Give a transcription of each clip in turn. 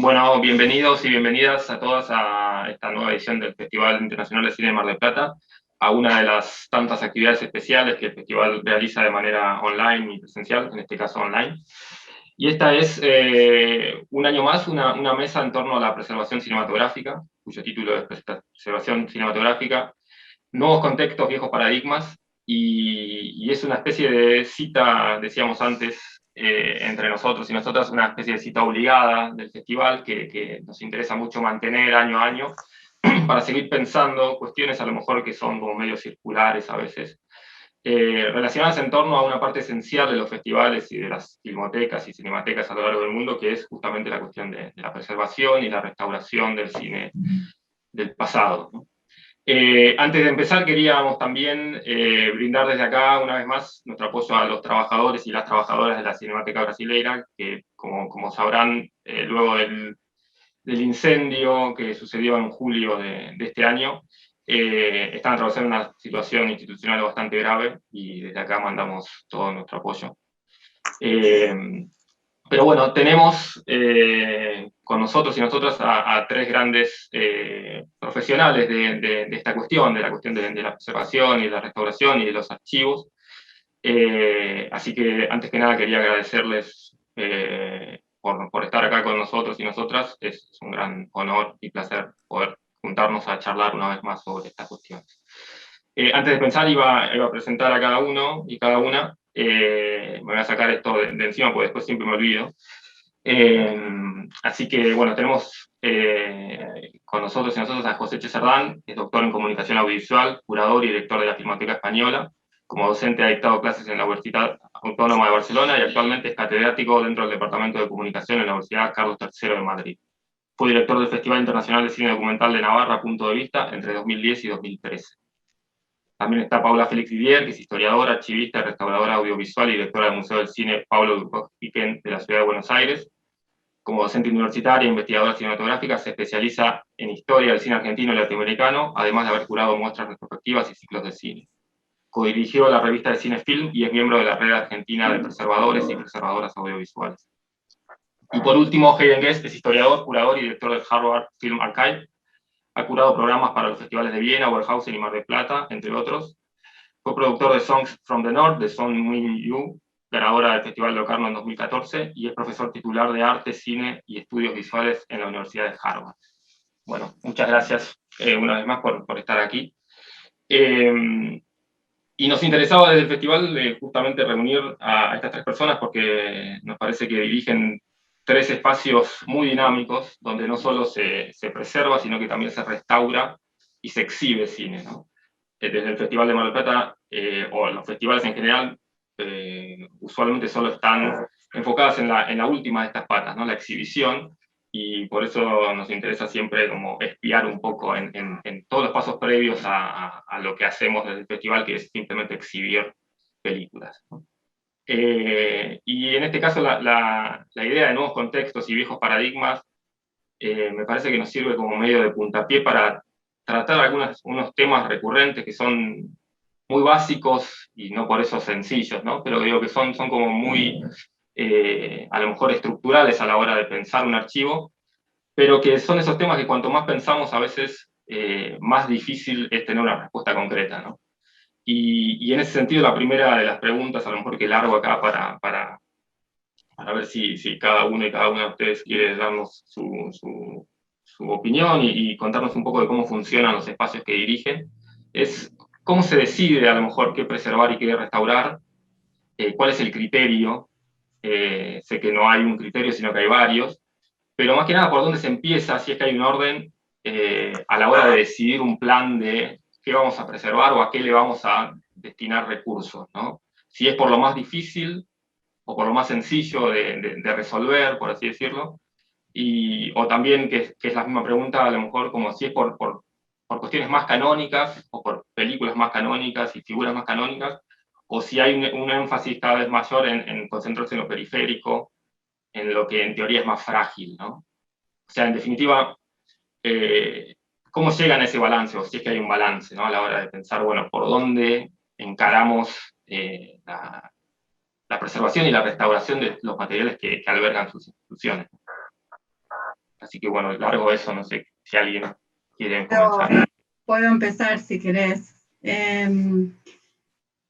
Bueno, bienvenidos y bienvenidas a todas a esta nueva edición del Festival Internacional de Cine de Mar del Plata, a una de las tantas actividades especiales que el festival realiza de manera online y presencial, en este caso online. Y esta es, un año más, una mesa en torno a la preservación cinematográfica, cuyo título es Preservación Cinematográfica, Nuevos Contextos, Viejos Paradigmas, y es una especie de cita, decíamos antes, entre nosotros y nosotras, una especie de cita obligada del festival que nos interesa mucho mantener año a año para seguir pensando cuestiones a lo mejor que son como medio circulares a veces, relacionadas en torno a una parte esencial de los festivales y de las filmotecas y cinematecas a lo largo del mundo, que es justamente la cuestión de la preservación y la restauración del cine del pasado, ¿no? Antes de empezar, queríamos también brindar desde acá, una vez más, nuestro apoyo a los trabajadores y las trabajadoras de la Cinemateca Brasileira, que, como sabrán, luego del incendio que sucedió en julio de este año, están atravesando una situación institucional bastante grave, y desde acá mandamos todo nuestro apoyo. Pero bueno, tenemos con nosotros y nosotras a tres grandes profesionales de esta cuestión, de la cuestión de la preservación y de la restauración y de los archivos. Así que antes que nada quería agradecerles por estar acá con nosotros y nosotras. Es un gran honor y placer poder juntarnos a charlar una vez más sobre estas cuestiones. Antes de pensar, iba a presentar a cada uno y cada una. Me voy a sacar esto de encima porque después siempre me olvido. Así que, bueno, tenemos con nosotros y nosotros a José Chezardán, que es doctor en comunicación audiovisual, curador y director de la Filmoteca Española. Como docente ha dictado clases en la Universidad Autónoma de Barcelona y actualmente es catedrático dentro del Departamento de Comunicación en la Universidad Carlos III de Madrid. Fue director del Festival Internacional de Cine Documental de Navarra, Punto de Vista, entre 2010 y 2013. También está Paula Félix Didier, que es historiadora, archivista, restauradora audiovisual y directora del Museo del Cine Pablo Ducos-Piquén de la Ciudad de Buenos Aires. Como docente universitaria e investigadora cinematográfica, se especializa en historia del cine argentino y latinoamericano, además de haber curado muestras retrospectivas y ciclos de cine. Codirigió la revista de Cine Film y es miembro de la Red Argentina de Preservadores y Preservadoras Audiovisuales. Y por último, Hayden Guest es historiador, curador y director del Harvard Film Archive. Ha curado programas para los festivales de Viena, Wellhausen y Mar del Plata, entre otros. Fue productor de Songs from the North, de Song Min Yu, ganadora del Festival de Locarno en 2014, y es profesor titular de Arte, Cine y Estudios Visuales en la Universidad de Harvard. Bueno, muchas gracias una vez más por estar aquí. Y nos interesaba desde el festival justamente reunir a estas tres personas porque nos parece que dirigen tres espacios muy dinámicos donde no solo se preserva, sino que también se restaura y se exhibe cine, ¿no? Desde el Festival de Mar del Plata, o los festivales en general, usualmente solo están enfocadas en la última de estas patas, ¿no? La exhibición, y por eso nos interesa siempre como espiar un poco en todos los pasos previos a lo que hacemos desde el festival, que es simplemente exhibir películas, ¿no? Y en este caso la idea de nuevos contextos y viejos paradigmas me parece que nos sirve como medio de puntapié para tratar unos temas recurrentes que son muy básicos y no por eso sencillos, ¿no? Pero digo que son como muy, a lo mejor estructurales a la hora de pensar un archivo, pero que son esos temas que cuanto más pensamos a veces más difícil es tener una respuesta concreta, ¿no? Y en ese sentido la primera de las preguntas, a lo mejor que largo acá para ver si cada uno y cada una de ustedes quiere darnos su opinión y contarnos un poco de cómo funcionan los espacios que dirigen, es cómo se decide a lo mejor qué preservar y qué restaurar, cuál es el criterio. Sé que no hay un criterio, sino que hay varios, pero más que nada por dónde se empieza, si es que hay un orden a la hora de decidir un plan de qué vamos a preservar o a qué le vamos a destinar recursos, ¿no? Si es por lo más difícil o por lo más sencillo de resolver, por así decirlo, o también, que es la misma pregunta, a lo mejor como si es por cuestiones más canónicas, o por películas más canónicas y figuras más canónicas, o si hay un énfasis cada vez mayor en concentrarse en lo periférico, en lo que en teoría es más frágil, ¿no? O sea, en definitiva, ¿cómo llegan a ese balance? O si es que hay un balance, ¿no? A la hora de pensar, bueno, por dónde encaramos la preservación y la restauración de los materiales que albergan sus instituciones. Así que bueno, largo eso, no sé si alguien quiere comenzar. Puedo empezar si querés.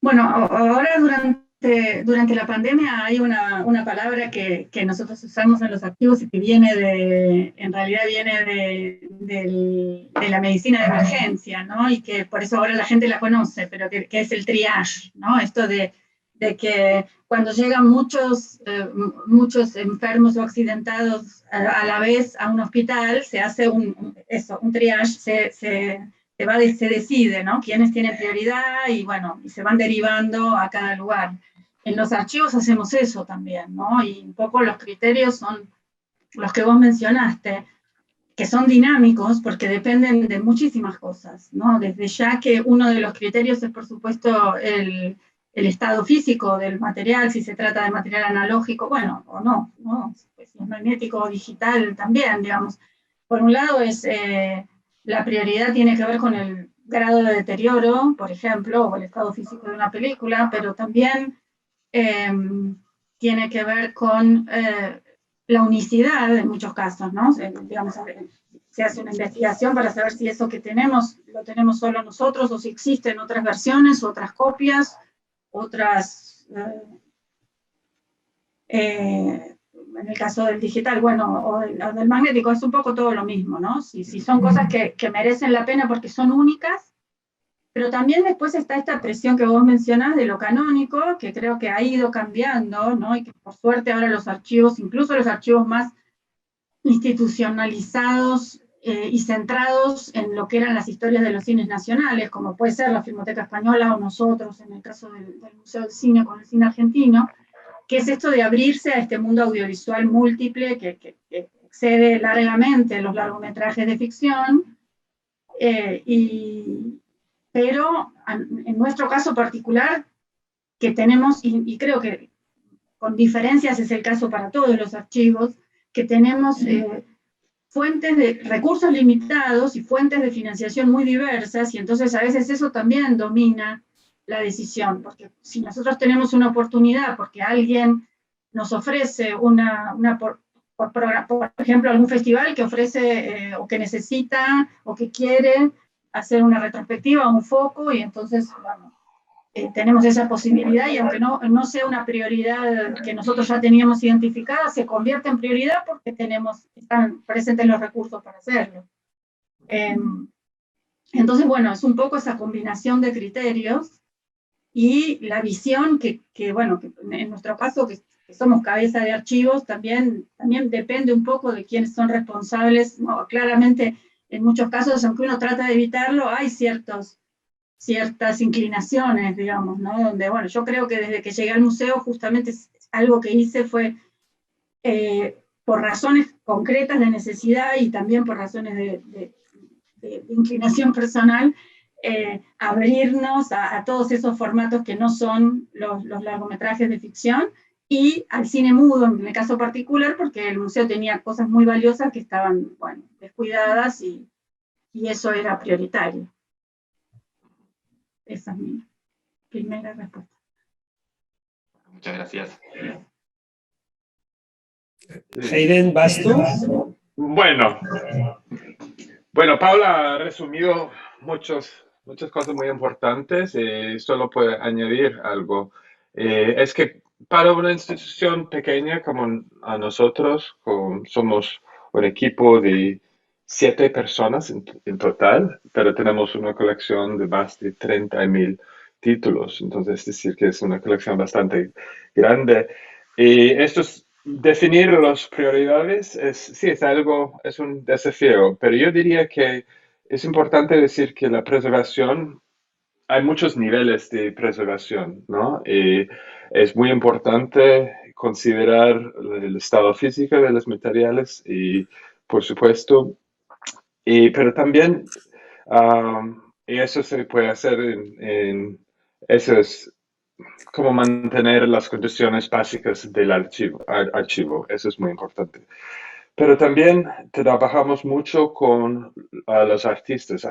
Bueno, ahora durante la pandemia hay una palabra que nosotros usamos en los archivos y que en realidad viene de la medicina de emergencia, ¿no? Y que por eso ahora la gente la conoce, pero que es el triage, ¿no? Esto de que cuando llegan muchos enfermos o accidentados a la vez a un hospital, se hace un triage, se decide, ¿no? Quiénes tienen prioridad y bueno, y se van derivando a cada lugar. En los archivos hacemos eso también, ¿no? Y un poco los criterios son los que vos mencionaste, que son dinámicos porque dependen de muchísimas cosas, ¿no? Desde ya que uno de los criterios es, por supuesto, el estado físico del material, si se trata de material analógico, bueno, o no, ¿no? Pues si es magnético o digital también, digamos. Por un lado la prioridad tiene que ver con el grado de deterioro, por ejemplo, o el estado físico de una película, pero también tiene que ver con la unicidad en muchos casos, ¿no? Digamos, se hace una investigación para saber si eso que tenemos lo tenemos solo nosotros o si existen otras versiones, otras copias, otras... en el caso del digital, bueno, o del magnético, es un poco todo lo mismo, ¿no? Si son cosas que merecen la pena porque son únicas, pero también después está esta presión que vos mencionás de lo canónico, que creo que ha ido cambiando, ¿no? Y que por suerte ahora los archivos, incluso los archivos más institucionalizados y centrados en lo que eran las historias de los cines nacionales, como puede ser la Filmoteca Española o nosotros, en el caso del Museo del Cine con el cine argentino, que es esto de abrirse a este mundo audiovisual múltiple que excede largamente los largometrajes de ficción, pero en nuestro caso particular, que tenemos, y creo que con diferencias es el caso para todos los archivos, que tenemos fuentes de recursos limitados y fuentes de financiación muy diversas, y entonces a veces eso también domina la decisión, porque si nosotros tenemos una oportunidad, porque alguien nos ofrece por ejemplo, algún festival que ofrece o que necesita o que quiere hacer una retrospectiva, un foco, y entonces, bueno, tenemos esa posibilidad y aunque no sea una prioridad que nosotros ya teníamos identificada, se convierte en prioridad porque están presentes los recursos para hacerlo. Entonces, bueno, es un poco esa combinación de criterios y la visión bueno, que en nuestro caso, que somos cabeza de archivos, también depende un poco de quiénes son responsables. No, claramente, en muchos casos, aunque uno trata de evitarlo, hay ciertas inclinaciones, digamos, ¿no? Donde, bueno, yo creo que desde que llegué al museo, justamente algo que hice fue, por razones concretas de necesidad y también por razones de inclinación personal, abrirnos a todos esos formatos que no son los largometrajes de ficción y al cine mudo, en el caso particular, porque el museo tenía cosas muy valiosas que estaban, bueno, descuidadas y eso era prioritario. Esa es mi primera respuesta. Muchas gracias. Hayden, ¿vas tú? Bueno, Paula ha resumido muchas cosas muy importantes y solo puedo añadir algo. Es que para una institución pequeña como a nosotros, somos un equipo de 7 personas en total, pero tenemos una colección de más de 30.000 títulos. Entonces, es decir, que es una colección bastante grande. Y definir las prioridades es un desafío, pero yo diría que es importante decir que la preservación, hay muchos niveles de preservación, ¿no? Y es muy importante considerar el estado físico de los materiales y, por supuesto, pero también, y eso se puede hacer eso es como mantener las condiciones básicas del archivo. Eso es muy importante. Pero también trabajamos mucho con los artistas.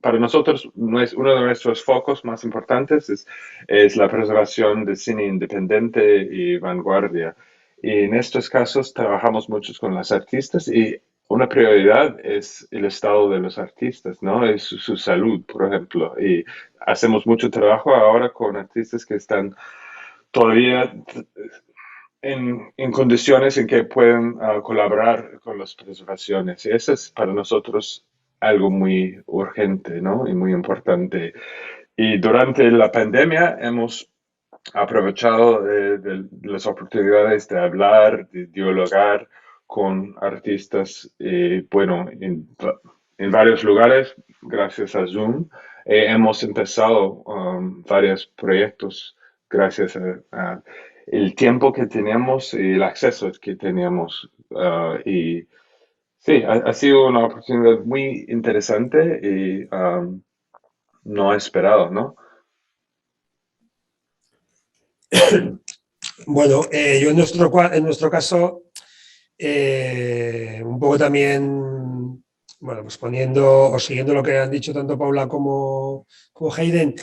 Para nosotros, uno de nuestros focos más importantes es la preservación del cine independiente y vanguardia. Y en estos casos trabajamos mucho con los artistas y una prioridad es el estado de los artistas, ¿no? Es su salud, por ejemplo. Y hacemos mucho trabajo ahora con artistas que están todavía en condiciones en que pueden colaborar con las preservaciones. Y eso es para nosotros algo muy urgente, ¿no? Y muy importante. Y durante la pandemia hemos aprovechado de las oportunidades de hablar, de dialogar con artistas, bueno, en varios lugares, gracias a Zoom. Hemos empezado varios proyectos gracias a el tiempo que teníamos y el acceso que teníamos. Y sí, ha sido una oportunidad muy interesante y no esperado, ¿no? Bueno, yo en nuestro caso, un poco también, bueno, pues poniendo o siguiendo lo que han dicho tanto Paula como Hayden,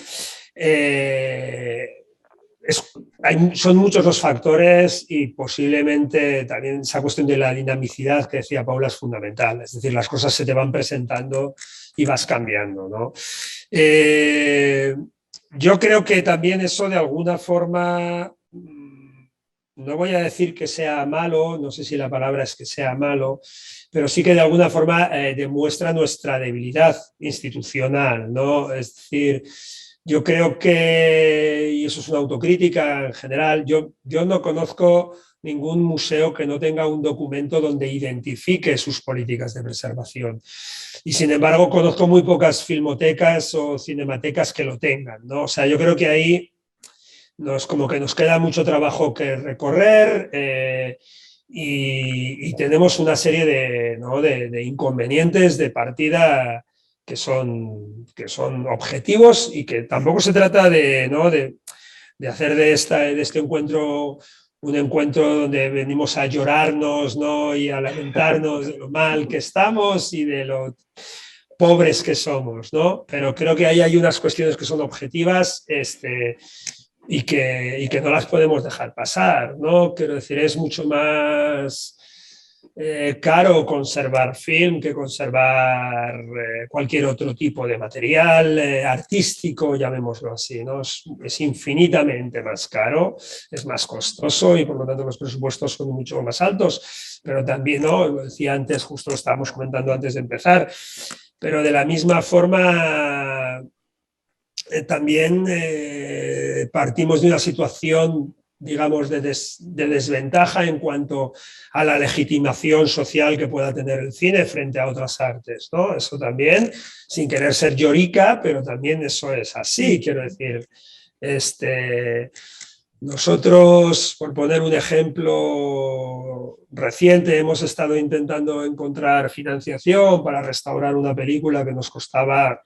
son muchos los factores y posiblemente también esa cuestión de la dinamicidad que decía Paula es fundamental. Es decir, las cosas se te van presentando y vas cambiando, ¿no? Yo creo que también eso de alguna forma, no voy a decir que sea malo, no sé si la palabra es que sea malo, pero sí que de alguna forma demuestra nuestra debilidad institucional, ¿no? Es decir, yo creo que, y eso es una autocrítica en general, yo no conozco ningún museo que no tenga un documento donde identifique sus políticas de preservación. Y sin embargo, conozco muy pocas filmotecas o cinematecas que lo tengan, ¿no? O sea, yo creo que ahí como que nos queda mucho trabajo que recorrer y tenemos una serie ¿no? de inconvenientes de partida que son objetivos y que tampoco se trata ¿no? de hacer de este encuentro un encuentro donde venimos a llorarnos, ¿no? Y a lamentarnos de lo mal que estamos y de lo pobres que somos, ¿no? Pero creo que ahí hay unas cuestiones que son objetivas y que no las podemos dejar pasar, ¿no? Quiero decir, es mucho más caro conservar film que conservar cualquier otro tipo de material artístico, llamémoslo así, ¿no? Es infinitamente más caro, es más costoso y por lo tanto los presupuestos son mucho más altos, pero también, ¿no? Lo decía antes, justo lo estábamos comentando antes de empezar, pero de la misma forma también partimos de una situación, digamos, de desventaja en cuanto a la legitimación social que pueda tener el cine frente a otras artes, ¿no? Eso también, sin querer ser llorica, pero también eso es así, quiero decir. Nosotros, por poner un ejemplo reciente, hemos estado intentando encontrar financiación para restaurar una película que nos costaba.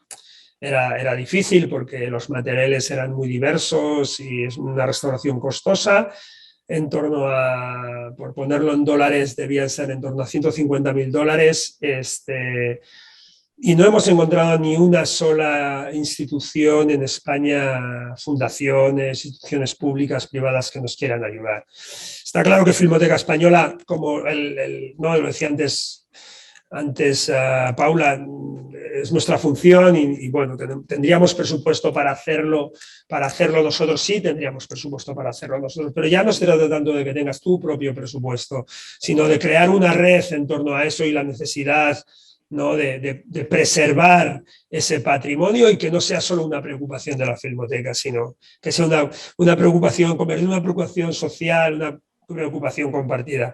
Era difícil porque los materiales eran muy diversos y es una restauración costosa. En torno a, por ponerlo en dólares, debían ser en torno a $150.000. Y no hemos encontrado ni una sola institución en España, fundaciones, instituciones públicas, privadas que nos quieran ayudar. Está claro que Filmoteca Española, como no lo decía antes Paula, es nuestra función y bueno, tendríamos presupuesto para hacerlo nosotros, sí tendríamos presupuesto para hacerlo nosotros, pero ya no se trata tanto de que tengas tu propio presupuesto, sino de crear una red en torno a eso y la necesidad, ¿no? de preservar ese patrimonio y que no sea solo una preocupación de la Filmoteca, sino que sea una preocupación comercial, una preocupación social, una preocupación compartida.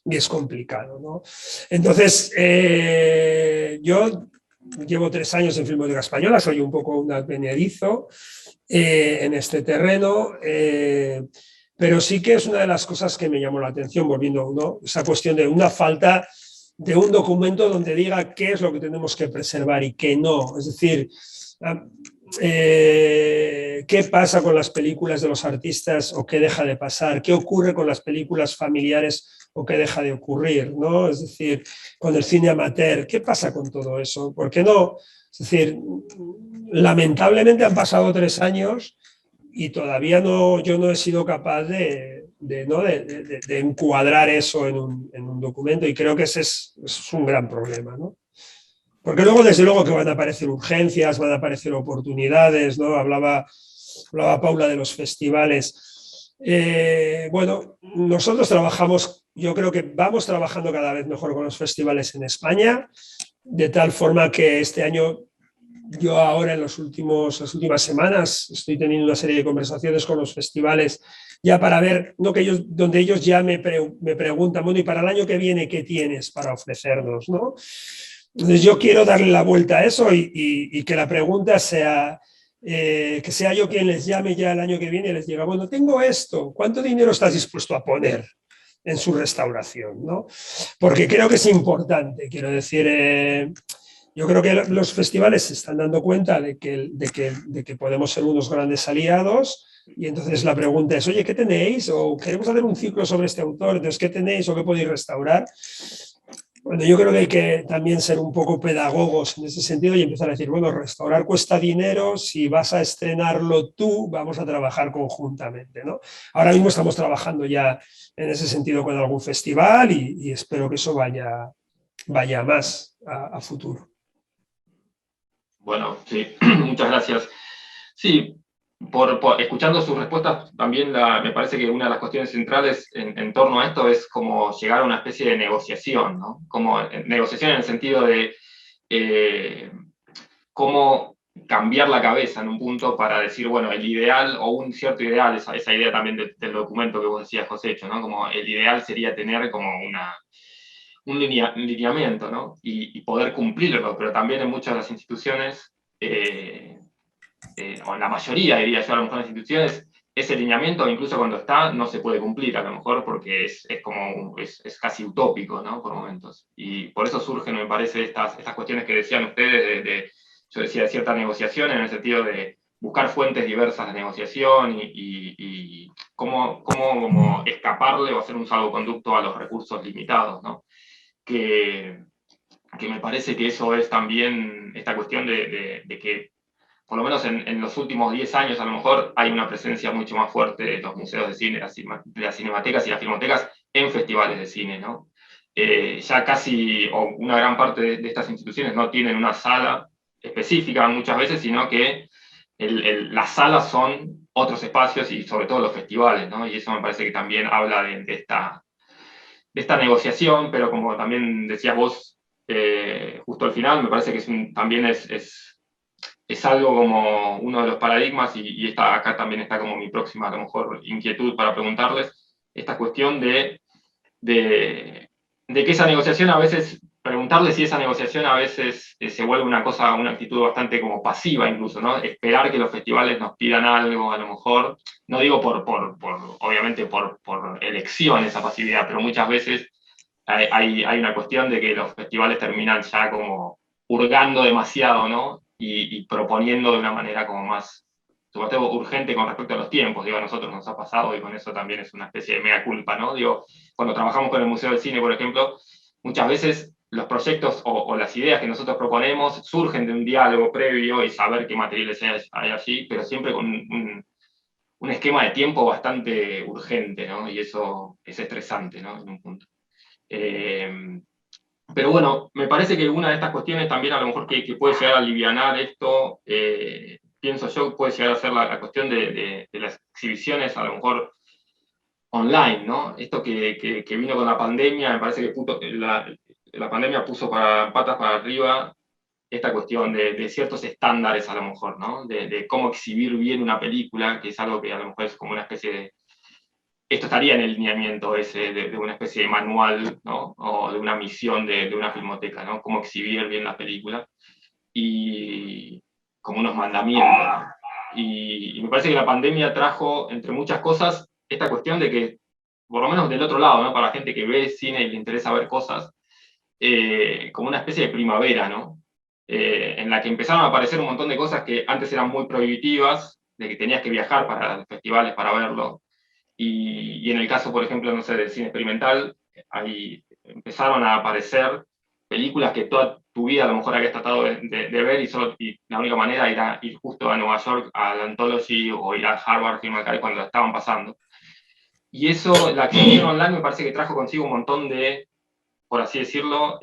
Y es complicado, ¿no? Entonces, yo llevo 3 años en Filmoteca Española, soy un poco un advenedizo en este terreno, pero sí que es una de las cosas que me llamó la atención, volviendo a esa cuestión de una falta de un documento donde diga qué es lo que tenemos que preservar y qué no. Es decir, qué pasa con las películas de los artistas o qué deja de pasar, qué ocurre con las películas familiares o qué deja de ocurrir, ¿no? Es decir, con el cine amateur, ¿qué pasa con todo eso? ¿Por qué no? Es decir, lamentablemente han pasado 3 años y todavía yo no he sido capaz de encuadrar eso en un documento, y creo que ese es un gran problema, ¿no? Porque luego, desde luego, que van a aparecer urgencias, van a aparecer oportunidades, ¿no? Hablaba Paula de los festivales. Bueno, nosotros trabajamos, yo creo que vamos trabajando cada vez mejor con los festivales en España, de tal forma que este año, yo ahora en las últimas semanas estoy teniendo una serie de conversaciones con los festivales ya para ver, no que ellos, donde ellos ya me preguntan, bueno, y para el año que viene, ¿qué tienes para ofrecernos, ¿no? Entonces yo quiero darle la vuelta a eso y que la pregunta sea, que sea yo quien les llame ya el año que viene y les diga, bueno, tengo esto, ¿cuánto dinero estás dispuesto a poner en su restauración, ¿no? Porque creo que es importante, quiero decir, yo creo que los festivales se están dando cuenta de que podemos ser unos grandes aliados, y entonces la pregunta es, oye, ¿qué tenéis? O queremos hacer un ciclo sobre este autor, entonces, ¿qué tenéis o qué podéis restaurar? Bueno, yo creo que hay que también ser un poco pedagogos en ese sentido y empezar a decir, bueno, restaurar cuesta dinero, si vas a estrenarlo tú, vamos a trabajar conjuntamente, ¿no? Ahora mismo estamos trabajando ya en ese sentido con algún festival y espero que eso vaya más a futuro. Bueno, sí, muchas gracias. Sí, escuchando sus respuestas, también me parece que una de las cuestiones centrales en torno a esto es como llegar a una especie de negociación, ¿no? Como negociación en el sentido de cómo cambiar la cabeza en un punto para decir, bueno, el ideal o un cierto ideal, esa idea también del documento que vos decías, Josécho, ¿no? Como el ideal sería tener como un lineamiento, ¿no? Y poder cumplirlo, pero también en muchas de las instituciones, o en la mayoría, diría yo, a lo mejor en las instituciones, ese lineamiento, incluso cuando está, no se puede cumplir, a lo mejor porque es casi utópico, ¿no? Por momentos. Y por eso surgen, me parece, estas cuestiones que decían ustedes, yo decía, de cierta negociación, en el sentido de buscar fuentes diversas de negociación y cómo escaparle o hacer un salvoconducto a los recursos limitados, ¿no? Que me parece que eso es también esta cuestión de que, por lo menos en los últimos 10 años, a lo mejor hay una presencia mucho más fuerte de los museos de cine, de las cinematecas y las filmotecas en festivales de cine, ¿no? Ya casi, o una gran parte de estas instituciones no tienen una sala específica muchas veces, sino que las salas son otros espacios y sobre todo los festivales, ¿no? Y eso me parece que también habla de esta negociación, pero como también decías vos justo al final, me parece que también es algo como uno de los paradigmas, y acá también está como mi próxima, a lo mejor, inquietud para preguntarles, esta cuestión de que esa negociación a veces, preguntarles si esa negociación a veces se vuelve una actitud bastante como pasiva incluso, ¿no? Esperar que los festivales nos pidan algo, a lo mejor, no digo obviamente por elección esa pasividad, pero muchas veces hay una cuestión de que los festivales terminan ya como hurgando demasiado, ¿no? Y proponiendo de una manera como más, sobre todo urgente con respecto a los tiempos. Digo, a nosotros nos ha pasado y con eso también es una especie de mea culpa, ¿no? Digo, cuando trabajamos con el Museo del Cine, por ejemplo, muchas veces los proyectos o las ideas que nosotros proponemos surgen de un diálogo previo y saber qué materiales hay allí, pero siempre con un esquema de tiempo bastante urgente, ¿no? Y eso es estresante, ¿no? En un punto. Pero bueno, me parece que una de estas cuestiones también a lo mejor que puede llegar a alivianar esto, pienso yo, puede llegar a ser la cuestión de las exhibiciones a lo mejor online, ¿no? Esto que vino con la pandemia, me parece que la pandemia puso patas para arriba esta cuestión de ciertos estándares a lo mejor, ¿no? De cómo exhibir bien una película, que es algo que a lo mejor es como una especie de... Esto estaría en el lineamiento ese de una especie de manual, ¿no? O de una misión de una filmoteca, ¿no? Cómo exhibir bien la película. Y como unos mandamientos, ¿no? Y me parece que la pandemia trajo, entre muchas cosas, esta cuestión de que, por lo menos del otro lado, ¿no? Para la gente que ve cine y le interesa ver cosas, como una especie de primavera, ¿no? En la que empezaron a aparecer un montón de cosas que antes eran muy prohibitivas, de que tenías que viajar para los festivales para verlo. Y en el caso, por ejemplo, no sé, del cine experimental, ahí empezaron a aparecer películas que toda tu vida a lo mejor habías tratado de ver y la única manera era ir justo a Nueva York, a la Anthology, o ir a Harvard Film Archive cuando la estaban pasando. Y eso, la exhibición online me parece que trajo consigo un montón de, por así decirlo,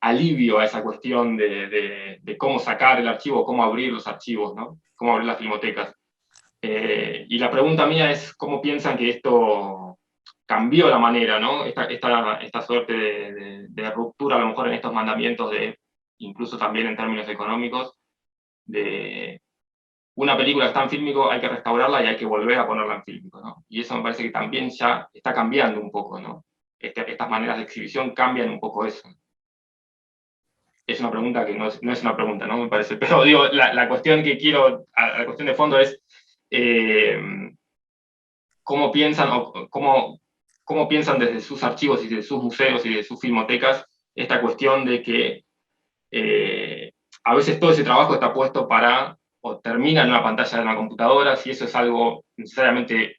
alivio a esa cuestión de cómo sacar el archivo, cómo abrir los archivos, ¿no? Cómo abrir las filmotecas. Y la pregunta mía es, ¿cómo piensan que esto cambió la manera, ¿no? Esta suerte de ruptura, a lo mejor en estos mandamientos, incluso también en términos económicos, de una película que está en fílmico, hay que restaurarla y hay que volver a ponerla en fílmico, ¿no? Y eso me parece que también ya está cambiando un poco, ¿no? Estas maneras de exhibición cambian un poco eso. Es una pregunta que no es una pregunta, ¿no? Me parece. Pero digo, la cuestión que quiero, la cuestión de fondo es cómo piensan, o cómo piensan desde sus archivos y de sus museos y de sus filmotecas esta cuestión de que a veces todo ese trabajo está puesto para, o termina en una pantalla de una computadora, si eso es algo necesariamente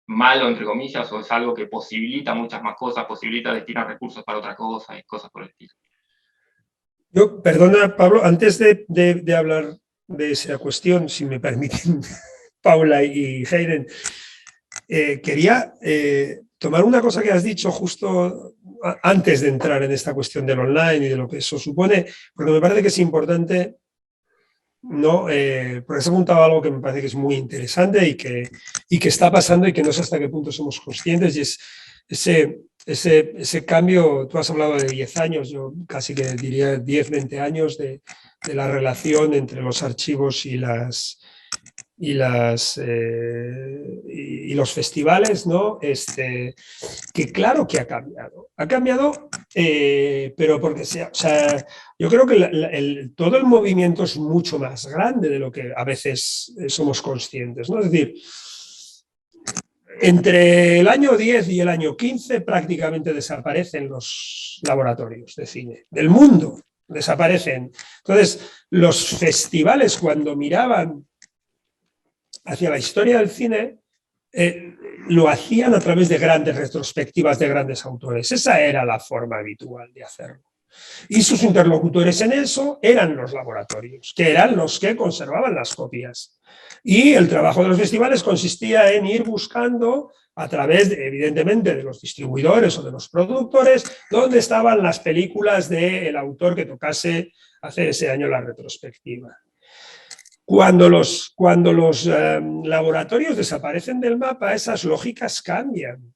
malo, entre comillas, o es algo que posibilita muchas más cosas, posibilita destinar recursos para otra cosa y cosas por el estilo. Yo, perdona, Pablo, antes de hablar de esa cuestión, si me permiten, Paula y Hayden, quería tomar una cosa que has dicho justo antes de entrar en esta cuestión del online y de lo que eso supone, porque me parece que es importante, ¿no? Porque has apuntado algo que me parece que es muy interesante y que está pasando y que no sé hasta qué punto somos conscientes, y es ese cambio. Tú has hablado de 10 años, yo casi que diría 10, 20 años de la relación entre los archivos y los festivales, ¿no? Que claro que ha cambiado. Ha cambiado, pero porque o sea, yo creo que todo el movimiento es mucho más grande de lo que a veces somos conscientes, ¿no? Es decir, entre el año 10 y el año 15 prácticamente desaparecen los laboratorios de cine del mundo, desaparecen. Entonces, los festivales, cuando miraban hacia la historia del cine, lo hacían a través de grandes retrospectivas de grandes autores. Esa era la forma habitual de hacerlo. Y sus interlocutores en eso eran los laboratorios, que eran los que conservaban las copias. Y el trabajo de los festivales consistía en ir buscando, a través, evidentemente, de los distribuidores o de los productores, dónde estaban las películas del autor que tocase hacer ese año la retrospectiva. Cuando los laboratorios desaparecen del mapa, esas lógicas cambian.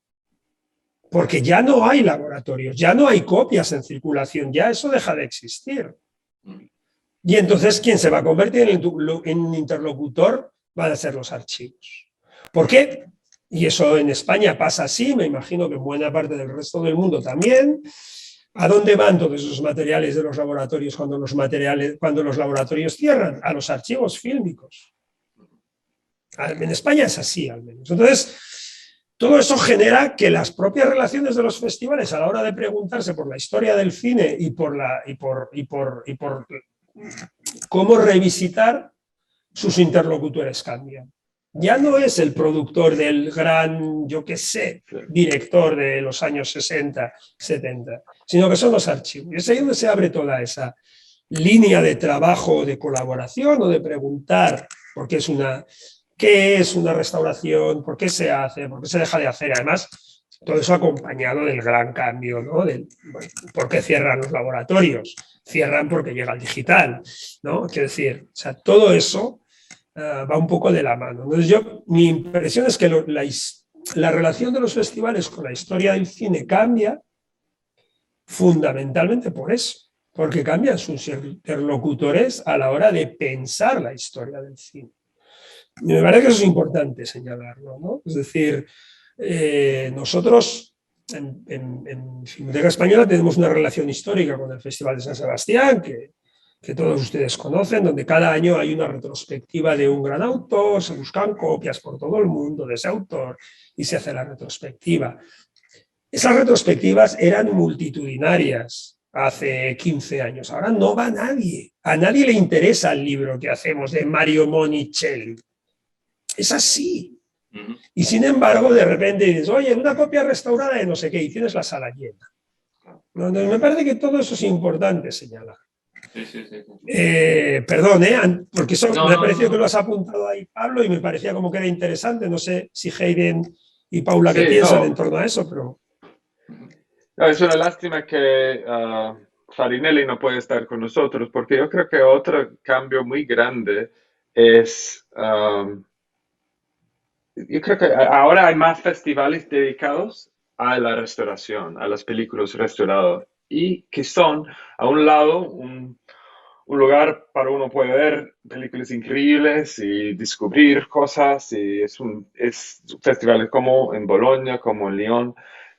Porque ya no hay laboratorios, ya no hay copias en circulación, ya eso deja de existir. Y entonces, ¿quién se va a convertir en interlocutor? Van a ser los archivos. ¿Por qué? Y eso en España pasa así, me imagino que en buena parte del resto del mundo también. ¿A dónde van todos esos materiales de los laboratorios cuando los laboratorios cierran? A los archivos fílmicos. En España es así, al menos. Entonces, todo eso genera que las propias relaciones de los festivales, a la hora de preguntarse por la historia del cine y por cómo revisitar, sus interlocutores cambian. Ya no es el productor del gran, yo qué sé, director de los años 60, 70, sino que son los archivos. Y es ahí donde se abre toda esa línea de trabajo, de colaboración o de preguntar qué es una restauración, por qué se hace, por qué se deja de hacer. Además, todo eso acompañado del gran cambio, ¿no? ¿Por qué cierran los laboratorios? Cierran porque llega el digital, ¿no? Quiero decir, o sea, todo eso va un poco de la mano. Entonces, mi impresión es que la relación de los festivales con la historia del cine cambia fundamentalmente por eso, porque cambian sus interlocutores a la hora de pensar la historia del cine. Y me parece que eso es importante señalarlo, ¿no? Es decir, nosotros en Filmoteca Española tenemos una relación histórica con el Festival de San Sebastián, que todos ustedes conocen, donde cada año hay una retrospectiva de un gran autor, se buscan copias por todo el mundo de ese autor y se hace la retrospectiva. Esas retrospectivas eran multitudinarias hace 15 años, ahora no va nadie. A nadie le interesa el libro que hacemos de Mario Monicelli. Es así. Y sin embargo, de repente dices, oye, una copia restaurada de no sé qué, y tienes la sala llena. Me parece que todo eso es importante señalar. Sí, sí, sí, sí. Perdón, porque eso No, me ha no, parecido que no. lo has apuntado ahí, Pablo, y me parecía como que era interesante. No sé si Hayden y Paula qué Sí, piensan en no. torno a eso, pero No, es una lástima que Farinelli no puede estar con nosotros, porque yo creo que otro cambio muy grande es, yo creo que ahora hay más festivales dedicados a la restauración, a las películas restauradas, y que son, a un lado, un lugar para uno poder ver películas increíbles y descubrir cosas, y es festivales como en Bolonia, como en Lyon,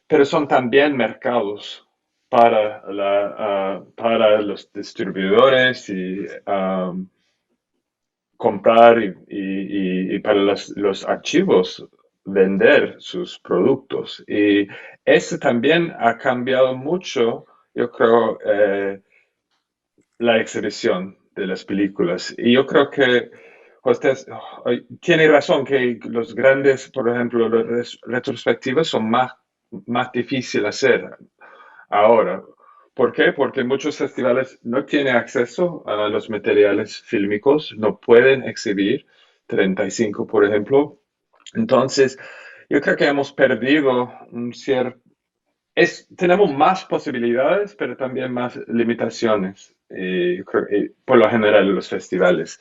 pero son también mercados para los distribuidores y comprar y para los archivos vender sus productos. Y eso también ha cambiado mucho, yo creo, la exhibición de las películas. Y yo creo que usted tiene razón que los grandes, por ejemplo, los retrospectivos son más difíciles de hacer ahora. ¿Por qué? Porque muchos festivales no tienen acceso a los materiales fílmicos, no pueden exhibir 35, por ejemplo. Entonces, yo creo que hemos perdido un cierto... tenemos más posibilidades, pero también más limitaciones, por lo general en los festivales.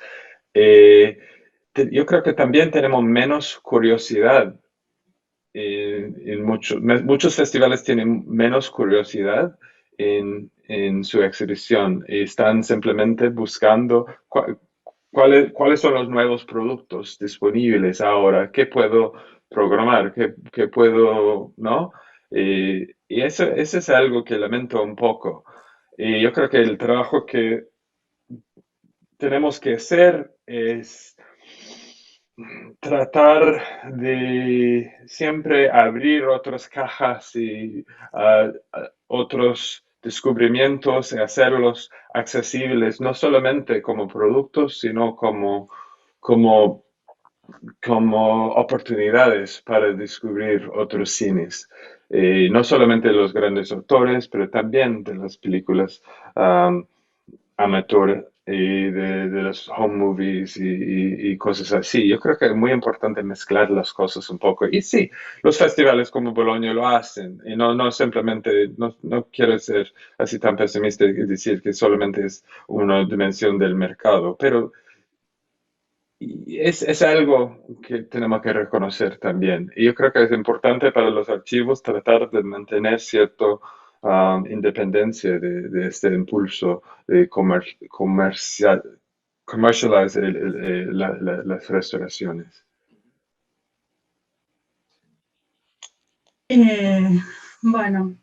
Eh, yo creo que también tenemos menos curiosidad. Muchos festivales tienen menos curiosidad en su exhibición y están simplemente buscando cuáles son los nuevos productos disponibles ahora, qué puedo programar, qué puedo, ¿no? Y eso es algo que lamento un poco. Y yo creo que el trabajo que tenemos que hacer es tratar de siempre abrir otras cajas y otros descubrimientos y hacerlos accesibles, no solamente como productos, sino como, como oportunidades para descubrir otros cines. No solamente de los grandes autores, pero también de las películas amateur y de los home movies y cosas así. Yo creo que es muy importante mezclar las cosas un poco. Y sí, los festivales como Bolonia lo hacen. Y no simplemente, no quiero ser así tan pesimista y decir que solamente es una dimensión del mercado, pero es algo que tenemos que reconocer también. Y yo creo que es importante para los archivos tratar de mantener cierto independencia de este impulso de commercialize las restauraciones. Eh, bueno,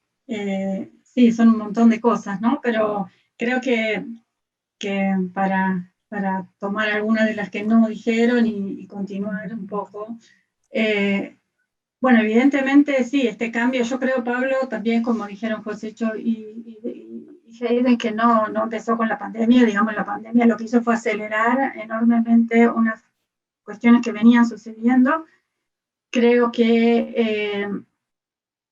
sí, son un montón de cosas, ¿no? Pero creo que para tomar algunas de las que no dijeron y continuar un poco, bueno, evidentemente sí, este cambio, yo creo, Pablo, también como dijeron Josécho y Hayden, que no empezó con la pandemia, digamos, la pandemia lo que hizo fue acelerar enormemente unas cuestiones que venían sucediendo. Creo que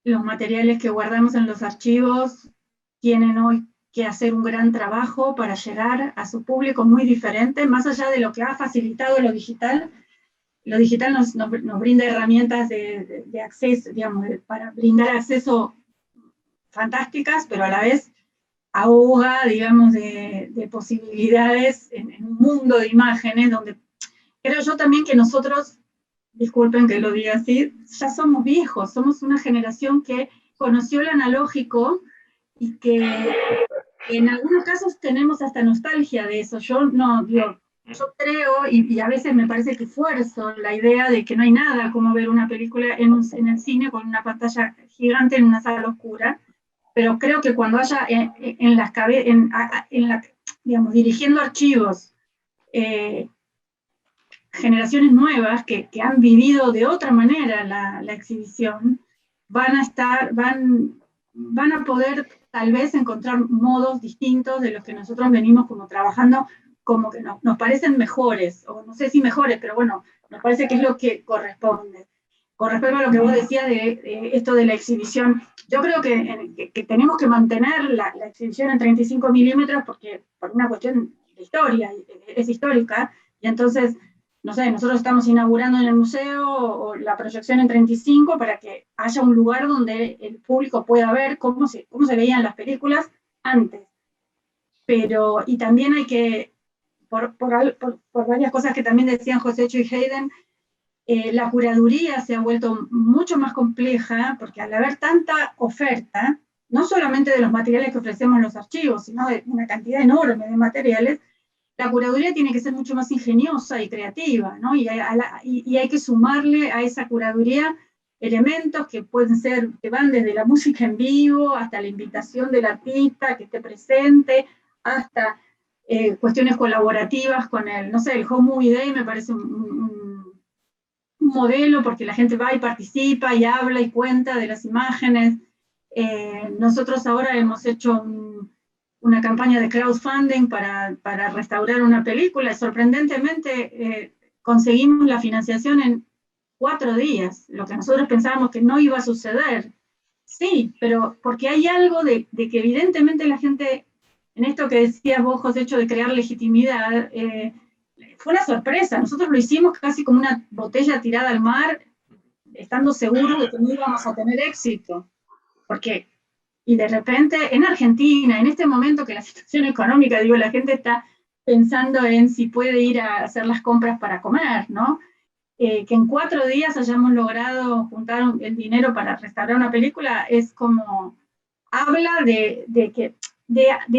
los materiales que guardamos en los archivos tienen hoy que hacer un gran trabajo para llegar a su público muy diferente, más allá de lo que ha facilitado lo digital nos brinda herramientas de acceso, digamos, para brindar acceso fantásticas, pero a la vez ahoga, digamos, de posibilidades en un mundo de imágenes donde creo yo también que nosotros, disculpen que lo diga así, ya somos viejos, somos una generación que conoció el analógico y que en algunos casos tenemos hasta nostalgia de eso. Yo no, digo, yo creo, y a veces me parece que esfuerzo la idea de que no hay nada como ver una película en el cine con una pantalla gigante en una sala oscura, pero creo que cuando haya en las digamos, dirigiendo archivos, generaciones nuevas que han vivido de otra manera la exhibición, van a poder tal vez encontrar modos distintos de los que nosotros venimos como trabajando, como que nos parecen mejores, o no sé si mejores, pero bueno, nos parece que es lo que corresponde. con respecto a lo que vos decías de esto de la exhibición, yo creo que tenemos que mantener la exhibición en 35 milímetros porque por una cuestión de historia, es histórica, y entonces, no sé, nosotros estamos inaugurando en el museo o la proyección en 35 para que haya un lugar donde el público pueda ver cómo se veían las películas antes. Pero, y también hay que, por varias cosas que también decían Josécho y Hayden, la curaduría se ha vuelto mucho más compleja, porque al haber tanta oferta, no solamente de los materiales que ofrecemos en los archivos, sino de una cantidad enorme de materiales, la curaduría tiene que ser mucho más ingeniosa y creativa, ¿no? Y hay que sumarle a esa curaduría elementos que pueden ser, que van desde la música en vivo, hasta la invitación del artista que esté presente, hasta cuestiones colaborativas con el, no sé, el Home Movie Day me parece un modelo porque la gente va y participa y habla y cuenta de las imágenes. Nosotros ahora hemos hecho una campaña de crowdfunding para restaurar una película y sorprendentemente conseguimos la financiación en 4 días, lo que nosotros pensábamos que no iba a suceder. Sí, pero porque hay algo de que evidentemente la gente, en esto que decías vos, José, hecho de crear legitimidad, fue una sorpresa. Nosotros lo hicimos casi como una botella tirada al mar, estando seguros de que no íbamos a tener éxito. Porque, y de repente, en Argentina, en este momento que la situación económica, digo, la gente está pensando en si puede ir a hacer las compras para comer, ¿no? Que en 4 días hayamos logrado juntar el dinero para restaurar una película es como, habla de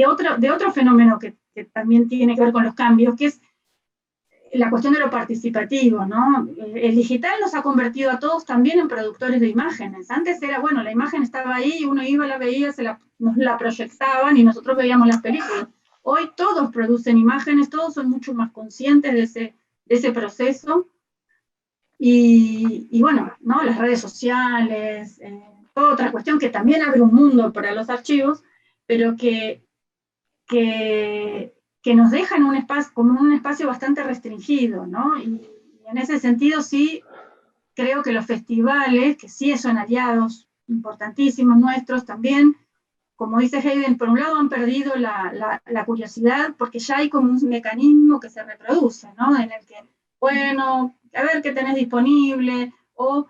otro fenómeno que también tiene que ver con los cambios, que es la cuestión de lo participativo, ¿no? El digital nos ha convertido a todos también en productores de imágenes. Antes era, bueno, la imagen estaba ahí, uno iba, la veía, nos la proyectaban y nosotros veíamos las películas. Hoy todos producen imágenes, todos son mucho más conscientes de ese proceso. Y bueno, ¿no? Las redes sociales, toda otra cuestión que también abre un mundo para los archivos, pero que nos dejan un espacio, como un espacio bastante restringido, ¿no? Y en ese sentido sí creo que los festivales, que sí son aliados importantísimos nuestros también, como dice Hayden, por un lado han perdido la curiosidad porque ya hay como un mecanismo que se reproduce, ¿no? En el que, bueno, a ver qué tenés disponible, o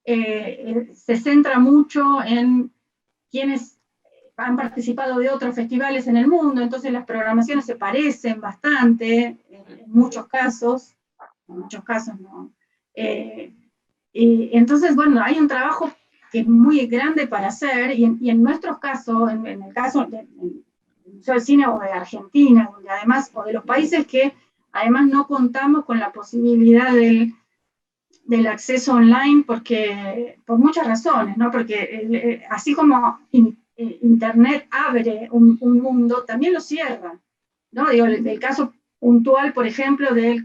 se centra mucho en quienes han participado de otros festivales en el mundo, entonces las programaciones se parecen bastante, en muchos casos no. Entonces, bueno, hay un trabajo que es muy grande para hacer, y en nuestros casos, en el caso del Museo del Cine o de Argentina, donde además, o de los países que además no contamos con la posibilidad del acceso online, porque por muchas razones, ¿no? Porque así como Internet abre un mundo, también lo cierra, ¿no? Digo, el caso puntual, por ejemplo, del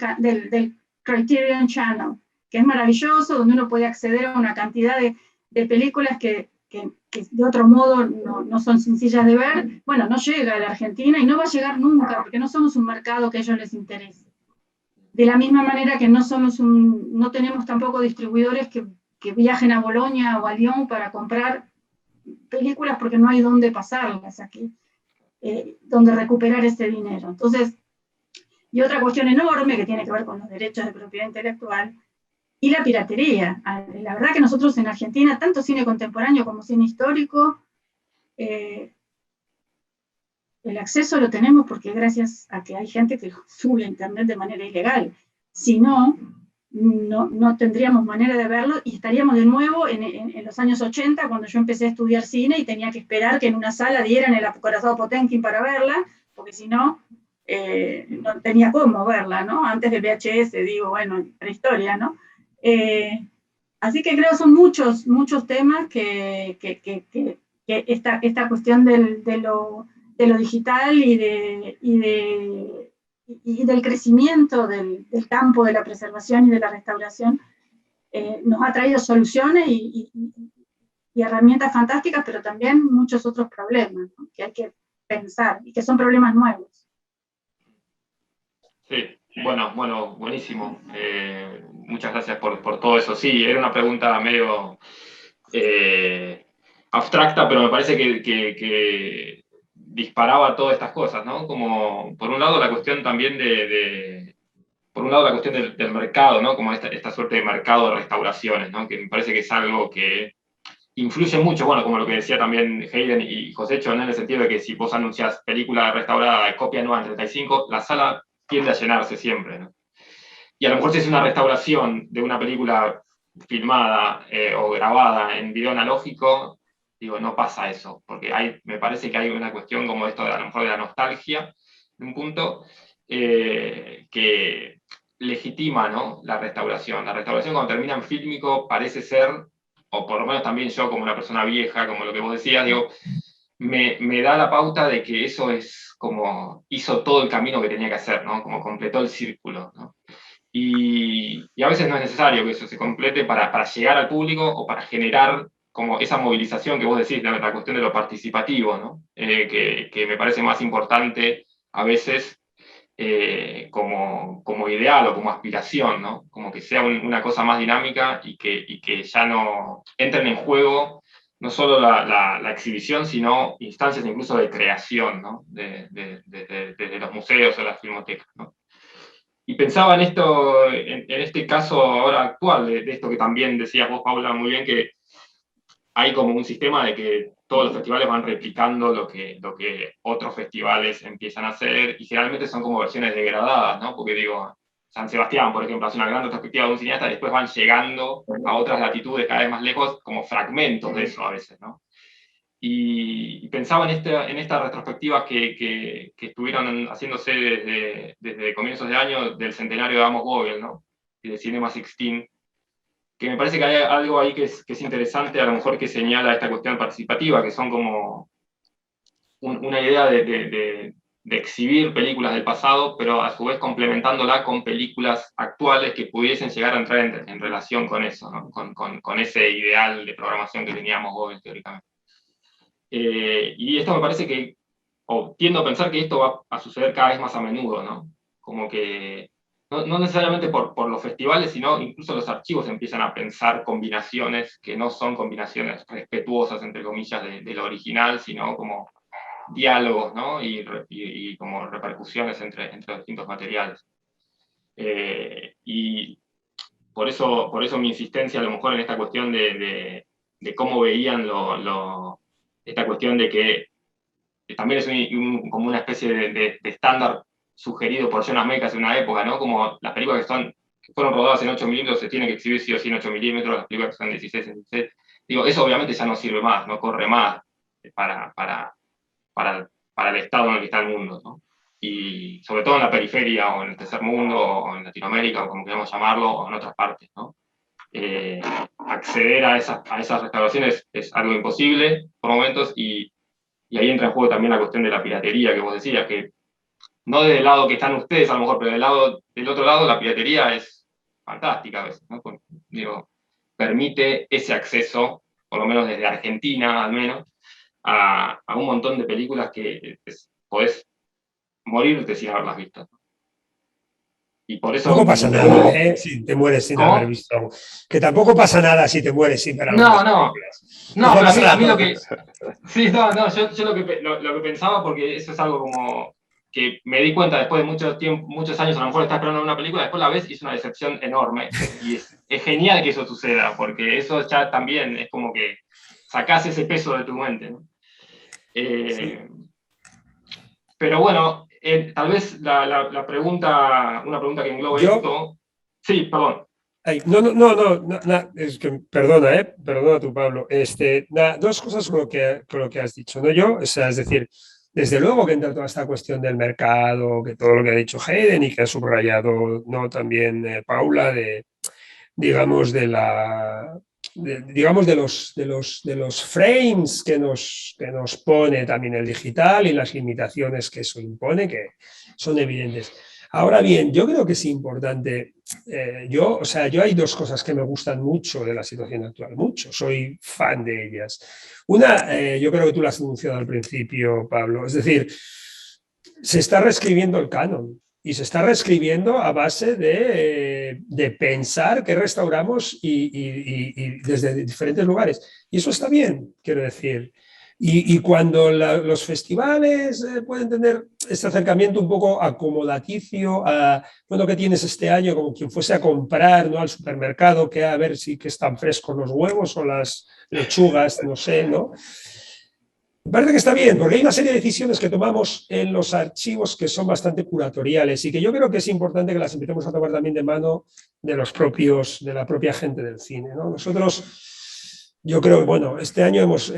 Criterion Channel, que es maravilloso, donde uno puede acceder a una cantidad de películas que de otro modo no son sencillas de ver. Bueno, no llega a la Argentina y no va a llegar nunca, porque no somos un mercado que a ellos les interese. De la misma manera que no tenemos tampoco distribuidores que viajen a Bolonia o a Lyon para comprar películas porque no hay dónde pasarlas aquí, donde recuperar ese dinero. Entonces, y otra cuestión enorme que tiene que ver con los derechos de propiedad intelectual y la piratería. La verdad que nosotros en Argentina, tanto cine contemporáneo como cine histórico, el acceso lo tenemos porque gracias a que hay gente que sube a internet de manera ilegal. Si no tendríamos manera de verlo y estaríamos de nuevo en los años 80, cuando yo empecé a estudiar cine y tenía que esperar que en una sala dieran el acorazado Potemkin para verla, porque si no, no tenía cómo verla, ¿no? Antes del VHS, digo, bueno, prehistoria, ¿no? Así que creo que son muchos temas que esta cuestión de lo digital y del crecimiento del campo de la preservación y de la restauración nos ha traído soluciones y herramientas fantásticas, pero también muchos otros problemas, ¿no? Que hay que pensar y que son problemas nuevos. Sí, bueno, buenísimo. muchas gracias por todo eso. Sí, era una pregunta medio abstracta, pero me parece que disparaba todas estas cosas, ¿no? Como, por un lado, la cuestión también por un lado, la cuestión del mercado, ¿no? Como esta suerte de mercado de restauraciones, ¿no? Que me parece que es algo que influye mucho, bueno, como lo que decía también Hayden y Josécho, ¿no? En el sentido de que si vos anunciás película restaurada, copia nueva en 35, la sala tiende a llenarse siempre, ¿no? Y a lo mejor si es una restauración de una película filmada o grabada en video analógico, digo, no pasa eso, porque me parece que hay una cuestión como esto de a lo mejor de la nostalgia, de un punto, que legitima, ¿no? La restauración. La restauración cuando termina en fílmico parece ser, o por lo menos también yo como una persona vieja, como lo que vos decías, digo, me da la pauta de que eso es como hizo todo el camino que tenía que hacer, ¿no? Como completó el círculo, ¿no? Y a veces no es necesario que eso se complete para llegar al público o para generar como esa movilización que vos decís, la cuestión de lo participativo, ¿no? Que me parece más importante a veces como ideal o como aspiración, ¿no? Como que sea una cosa más dinámica y que ya no entren en juego no solo la exhibición, sino instancias incluso de creación, ¿no? Desde los museos o las filmotecas, ¿no? Y pensaba en esto, en este caso ahora actual, de esto que también decías vos, Paula, muy bien, que hay como un sistema de que todos los festivales van replicando lo que otros festivales empiezan a hacer, y generalmente son como versiones degradadas, ¿no? Porque digo, San Sebastián, por ejemplo, hace una gran retrospectiva de un cineasta, y después van llegando a otras latitudes cada vez más lejos, como fragmentos de eso a veces, ¿no? Y pensaba en estas retrospectivas que estuvieron haciéndose desde comienzos de año del centenario de Amos Vogel, ¿no? Y de Cinema 16, que me parece que hay algo ahí que es interesante, a lo mejor que señala esta cuestión participativa, que son como una idea de exhibir películas del pasado, pero a su vez complementándola con películas actuales que pudiesen llegar a entrar en relación con eso, ¿no? Con ese ideal de programación que teníamos Vogel teóricamente. Y esto me parece que, o tiendo a pensar que esto va a suceder cada vez más a menudo, ¿no? Como que, no necesariamente por los festivales, sino incluso los archivos empiezan a pensar combinaciones que no son combinaciones respetuosas, entre comillas, de lo original, sino como diálogos, ¿no? Y como repercusiones entre los distintos materiales. Y por eso mi insistencia a lo mejor en esta cuestión de cómo veían esta cuestión de que también es como una especie de estándar sugerido por Jonas Mekas en una época, ¿no? Como las películas que fueron rodadas en 8 milímetros se tienen que exhibir sí o sí en 8 milímetros, las películas que son 16 en 16. Digo, eso obviamente ya no sirve más, no corre más para el estado en el que está el mundo, ¿no? Y sobre todo en la periferia o en el tercer mundo o en Latinoamérica o como queramos llamarlo o en otras partes, ¿no? Acceder a esas restauraciones es algo imposible por momentos y ahí entra en juego también la cuestión de la piratería que vos decías, que no desde el lado que están ustedes a lo mejor, pero del otro lado la piratería es fantástica a veces, ¿no? Porque, digo, permite ese acceso, por lo menos desde Argentina al menos, a un montón de películas que podés morirte sin haberlas visto. Y por eso... Tampoco pasa nada, ¿eh? Si te mueres sin haber visto algo. Que tampoco pasa nada si te mueres sin ver algo. No, pero a mí lo que... Sí, yo lo que pensaba, porque eso es algo como que me di cuenta después de muchos años, a lo mejor estás esperando una película, después la ves y es una decepción enorme. Y es genial que eso suceda, porque eso ya también es como que sacás ese peso de tu mente, ¿no? Sí. Pero bueno, tal vez una pregunta que englobe esto... Sí, perdón. Ay, no, es que, perdona tú, Pablo. Dos cosas con lo que has dicho, ¿no? Yo, o sea, es decir, desde luego que entra toda esta cuestión del mercado, que todo lo que ha dicho Hayden y que ha subrayado, ¿no? También Paula, digamos, de los frames que nos pone también el digital y las limitaciones que eso impone, que son evidentes. Ahora bien, yo creo que es importante, yo hay dos cosas que me gustan mucho de la situación actual, mucho, soy fan de ellas. Una, yo creo que tú la has anunciado al principio, Pablo, es decir, se está reescribiendo el canon. y se está reescribiendo a base de pensar qué restauramos y desde diferentes lugares. Y eso está bien, quiero decir. Y cuando los festivales pueden tener este acercamiento un poco acomodaticio a, bueno, ¿qué tienes este año? Como quien fuese a comprar, ¿no? Al supermercado, que a ver si que están frescos los huevos o las lechugas, no sé, ¿no? Me parece que está bien, porque hay una serie de decisiones que tomamos en los archivos que son bastante curatoriales y que yo creo que es importante que las empecemos a tomar también de mano de los propios, de la propia gente del cine, ¿no? Nosotros, yo creo que, bueno, este año hemos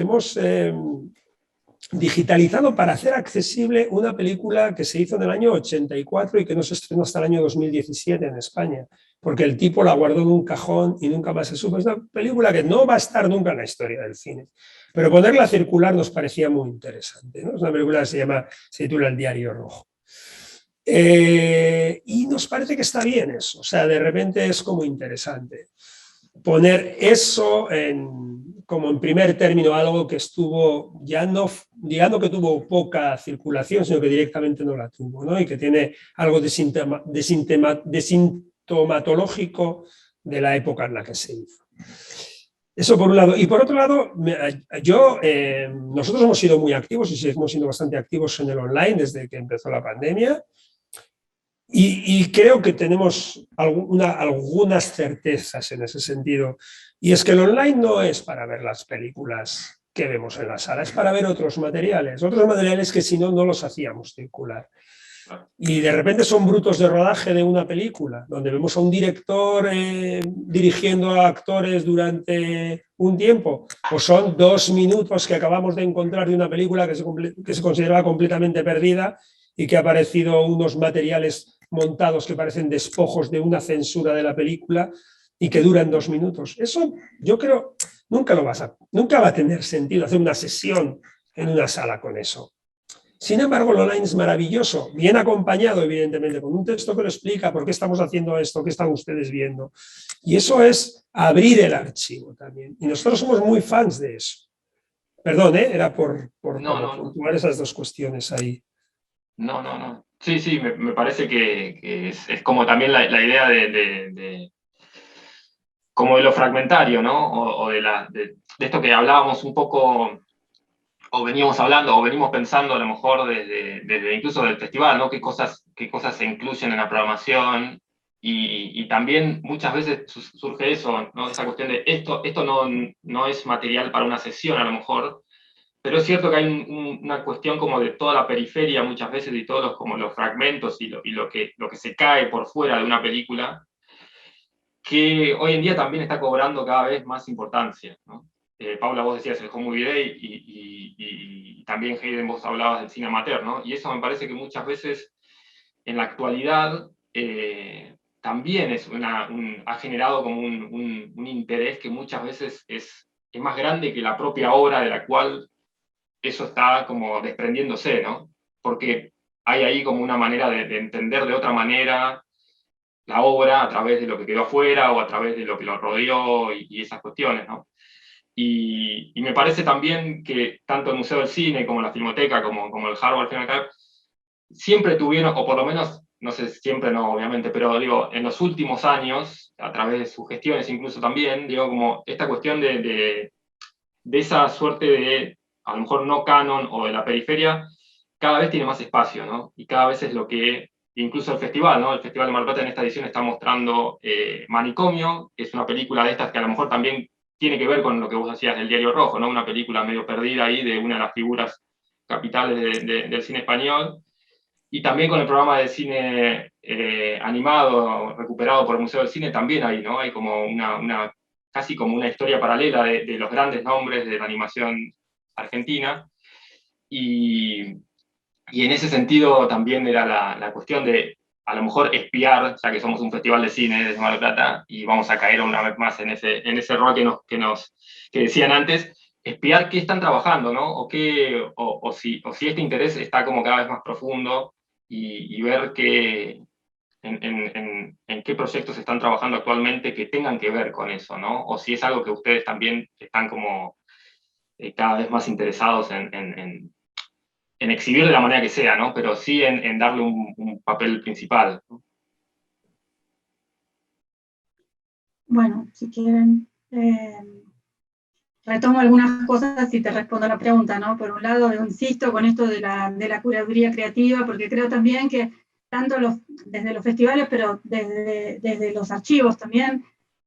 digitalizado para hacer accesible una película que se hizo en el año 84 y que no se estrenó hasta el año 2017 en España, porque el tipo la guardó en un cajón y nunca más se supo. Es una película que no va a estar nunca en la historia del cine, pero ponerla a circular nos parecía muy interesante, ¿no? Es una película que se titula El Diario Rojo. Y nos parece que está bien eso, o sea, de repente es como interesante poner eso como en primer término, algo que estuvo, ya no, digamos que tuvo poca circulación, sino que directamente no la tuvo, ¿no? Y que tiene algo de sintomatológico de la época en la que se hizo. Eso por un lado. Y por otro lado, nosotros hemos sido muy activos y seguimos siendo bastante activos en el online desde que empezó la pandemia. Y creo que tenemos algunas certezas en ese sentido. Y es que el online no es para ver las películas que vemos en la sala, es para ver otros materiales que si no, no los hacíamos circular. Y de repente son brutos de rodaje de una película, donde vemos a un director dirigiendo a actores durante un tiempo, o son 2 minutos que acabamos de encontrar de una película que se consideraba completamente perdida y que ha aparecido unos materiales montados que parecen despojos de una censura de la película y que duran 2 minutos. Eso yo creo nunca va a tener sentido hacer una sesión en una sala con eso. Sin embargo, el online es maravilloso, bien acompañado, evidentemente, con un texto que lo explica por qué estamos haciendo esto, qué están ustedes viendo. Y eso es abrir el archivo también. Y nosotros somos muy fans de eso. Perdón, era por puntuar esas dos cuestiones ahí. No. Sí, me parece que es como también la idea como de lo fragmentario, ¿no? O de esto que hablábamos un poco, o veníamos hablando, o venimos pensando a lo mejor desde incluso del festival, ¿no? Qué cosas se incluyen en la programación, y también muchas veces surge eso, ¿no? Esa cuestión de esto no es material para una sesión a lo mejor, pero es cierto que hay una cuestión como de toda la periferia muchas veces y todos como los fragmentos y lo que se cae por fuera de una película, que hoy en día también está cobrando cada vez más importancia, ¿no? Paula, vos decías el home movie day y también Hayden, vos hablabas del cine amateur, ¿no? Y eso me parece que muchas veces en la actualidad también ha generado como un interés que muchas veces es más grande que la propia obra de la cual eso está como desprendiéndose, ¿no? Porque hay ahí como una manera de entender de otra manera la obra a través de lo que quedó afuera o a través de lo que lo rodeó y esas cuestiones, ¿no? Y me parece también que tanto el Museo del Cine como la Filmoteca, como el Harvard Film Archive, siempre tuvieron, o por lo menos, no sé, siempre no, obviamente, pero digo, en los últimos años, a través de sus gestiones incluso también, digo, como esta cuestión de esa suerte de, a lo mejor no canon o de la periferia, cada vez tiene más espacio, ¿no? Y cada vez es lo que, incluso el festival, ¿no? El Festival de Mar del Plata en esta edición está mostrando Manicomio, que es una película de estas que a lo mejor también tiene que ver con lo que vos decías del Diario Rojo, ¿no? Una película medio perdida ahí de una de las figuras capitales del cine español. Y también con el programa de cine animado recuperado por el Museo del Cine también hay, ¿no? Hay como casi como una historia paralela de los grandes nombres de la animación argentina. Y en ese sentido también era la cuestión de, a lo mejor, espiar, ya que somos un festival de cine desde Mar del Plata, y vamos a caer una vez más en ese rol que decían antes, espiar qué están trabajando, ¿no? O si este interés está como cada vez más profundo, y ver en qué proyectos están trabajando actualmente que tengan que ver con eso, ¿no? O si es algo que ustedes también están como cada vez más interesados en en exhibir de la manera que sea, ¿no? Pero sí en darle un papel principal, ¿no? Bueno, si quieren, retomo algunas cosas y te respondo a la pregunta, ¿no? Por un lado, insisto con esto de la curaduría creativa, porque creo también que tanto desde los festivales, pero desde los archivos también,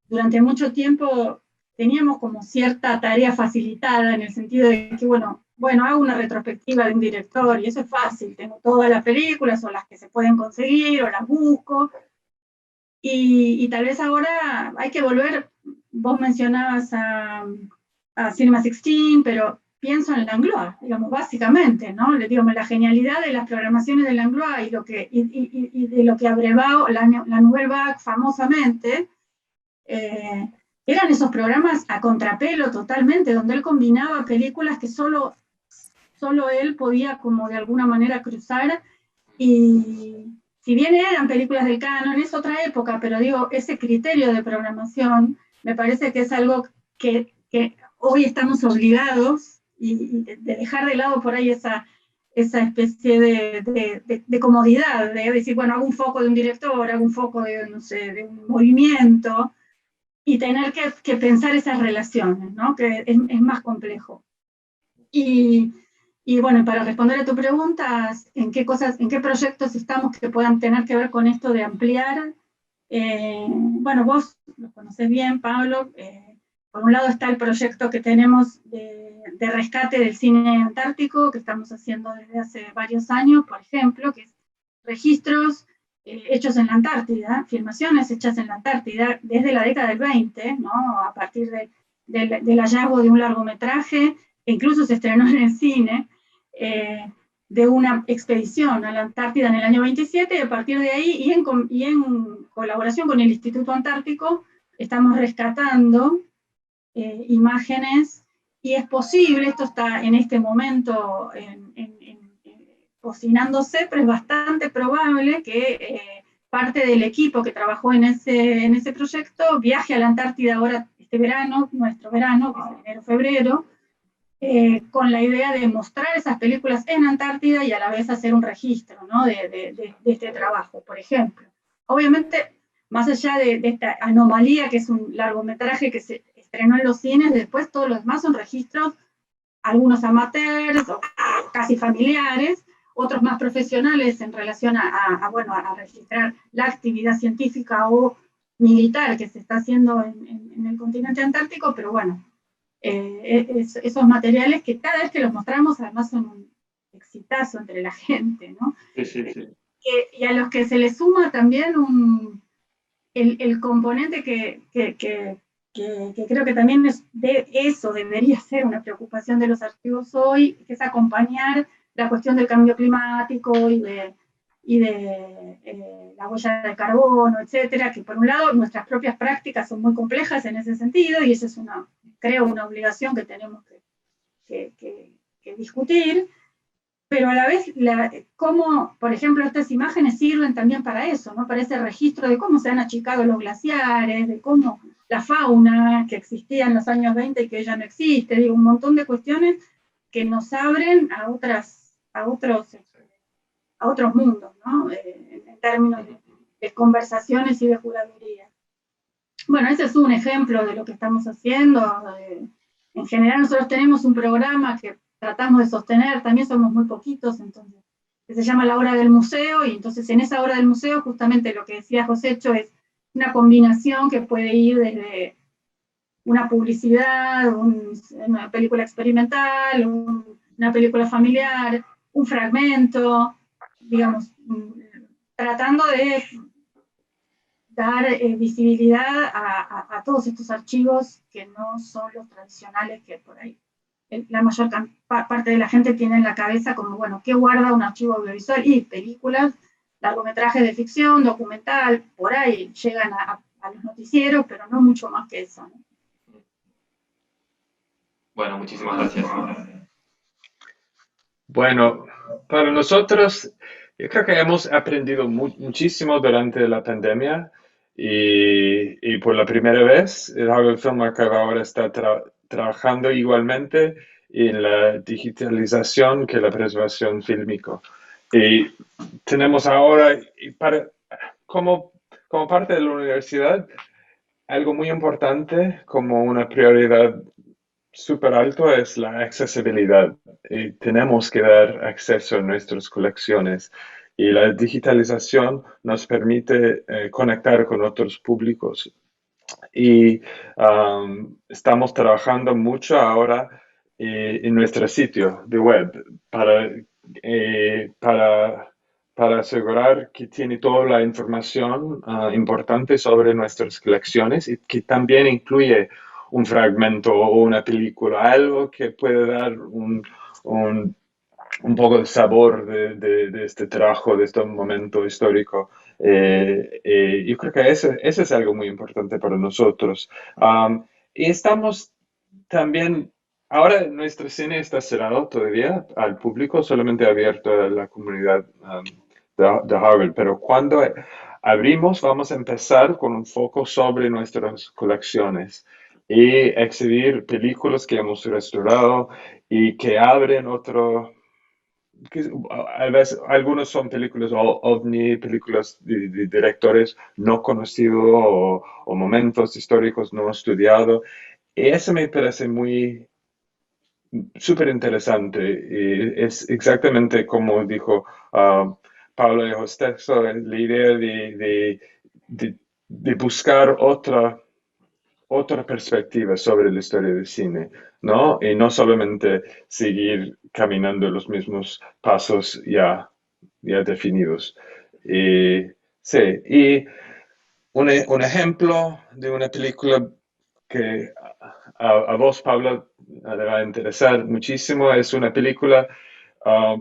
durante mucho tiempo teníamos como cierta tarea facilitada en el sentido de que, bueno, hago una retrospectiva de un director y eso es fácil, tengo todas las películas o las que se pueden conseguir o las busco, y tal vez ahora hay que volver, vos mencionabas a Cinema 16, pero pienso en Langlois, digamos, básicamente, ¿no? Le digo, la genialidad de las programaciones de Langlois y de lo que abrevó la Nouvelle Vague famosamente, eran esos programas a contrapelo totalmente, donde él combinaba películas que solo él podía como de alguna manera cruzar, y si bien eran películas del canon, es otra época, pero digo, ese criterio de programación me parece que es algo que hoy estamos obligados y de dejar de lado por ahí esa especie de comodidad, de decir, bueno, hago un foco de un director, hago un foco de, no sé, de un movimiento, y tener que pensar esas relaciones, ¿no? Que es más complejo. Y bueno, para responder a tu pregunta, ¿en qué cosas, en qué proyectos estamos que puedan tener que ver con esto de ampliar? Bueno, vos lo conocés bien, Pablo. Por un lado está el proyecto que tenemos de rescate del cine antártico, que estamos haciendo desde hace varios años, por ejemplo, que es registros hechos en la Antártida, filmaciones hechas en la Antártida desde la década del 20, ¿no? A partir del hallazgo de un largometraje, que incluso se estrenó en el cine, de una expedición a la Antártida en el año 27, y a partir de ahí, y en colaboración con el Instituto Antártico, estamos rescatando imágenes, y es posible, esto está en este momento cocinándose, pero es bastante probable que parte del equipo que trabajó en ese proyecto viaje a la Antártida ahora este verano, nuestro verano, que es enero-febrero, con la idea de mostrar esas películas en Antártida y a la vez hacer un registro, ¿no? de este trabajo, por ejemplo. Obviamente, más allá de esta anomalía, que es un largometraje que se estrenó en los cines, después todos los demás son registros, algunos amateurs o casi familiares, otros más profesionales en relación a registrar la actividad científica o militar que se está haciendo en el continente antártico, pero bueno, esos materiales que cada vez que los mostramos además son un exitazo entre la gente, ¿no? Sí, sí, sí. Y a los que se les suma también el componente que creo que también eso debería ser una preocupación de los archivos hoy, que es acompañar la cuestión del cambio climático y de la huella de carbono, etcétera, que por un lado nuestras propias prácticas son muy complejas en ese sentido, y esa es creo una obligación que tenemos que discutir, pero a la vez, cómo, por ejemplo, estas imágenes sirven también para eso, ¿no? Para ese registro de cómo se han achicado los glaciares, de cómo la fauna que existía en los años 20 y que ya no existe, digo, un montón de cuestiones que nos abren a otros mundos, ¿no? En términos de conversaciones y de curaduría. Bueno, ese es un ejemplo de lo que estamos haciendo. En general nosotros tenemos un programa que tratamos de sostener, también somos muy poquitos, entonces, que se llama La Hora del Museo, y entonces en esa Hora del Museo justamente lo que decía Josécho es una combinación que puede ir desde una publicidad, una película experimental, una película familiar, un fragmento, digamos, tratando de dar visibilidad a todos estos archivos que no son los tradicionales que por ahí la mayor parte de la gente tiene en la cabeza como, bueno, ¿qué guarda un archivo audiovisual? Y películas, largometrajes de ficción, documental, por ahí llegan a los noticieros, pero no mucho más que eso, ¿no? Bueno, muchísimas gracias. Bueno, para nosotros, yo creo que hemos aprendido muchísimo durante la pandemia y por la primera vez, el Howard Film Archive ahora está trabajando igualmente en la digitalización que la preservación fílmica. Y tenemos ahora, como parte de la universidad, algo muy importante como una prioridad súper alto es la accesibilidad. Y tenemos que dar acceso a nuestras colecciones. Y la digitalización nos permite conectar con otros públicos. Y estamos trabajando mucho ahora en nuestro sitio de web para, para asegurar que tiene toda la información importante sobre nuestras colecciones y que también incluye un fragmento o una película, algo que puede dar un poco de sabor de este trabajo, de este momento histórico. Yo creo que eso es algo muy importante para nosotros. Y estamos también, ahora nuestro cine está cerrado todavía al público, solamente abierto a la comunidad de Harvard, pero cuando abrimos vamos a empezar con un foco sobre nuestras colecciones y exhibir películas que hemos restaurado y que abren a veces, algunos son películas ovni, películas de directores no conocidos o momentos históricos no estudiados. Y eso me parece muy súper interesante. Y es exactamente como dijo Pablo de Hostesso, la idea de buscar otra perspectiva sobre la historia del cine, ¿no? Y no solamente seguir caminando los mismos pasos ya definidos. Y, sí, y un ejemplo de una película que a vos, Pablo, le va a interesar muchísimo es una película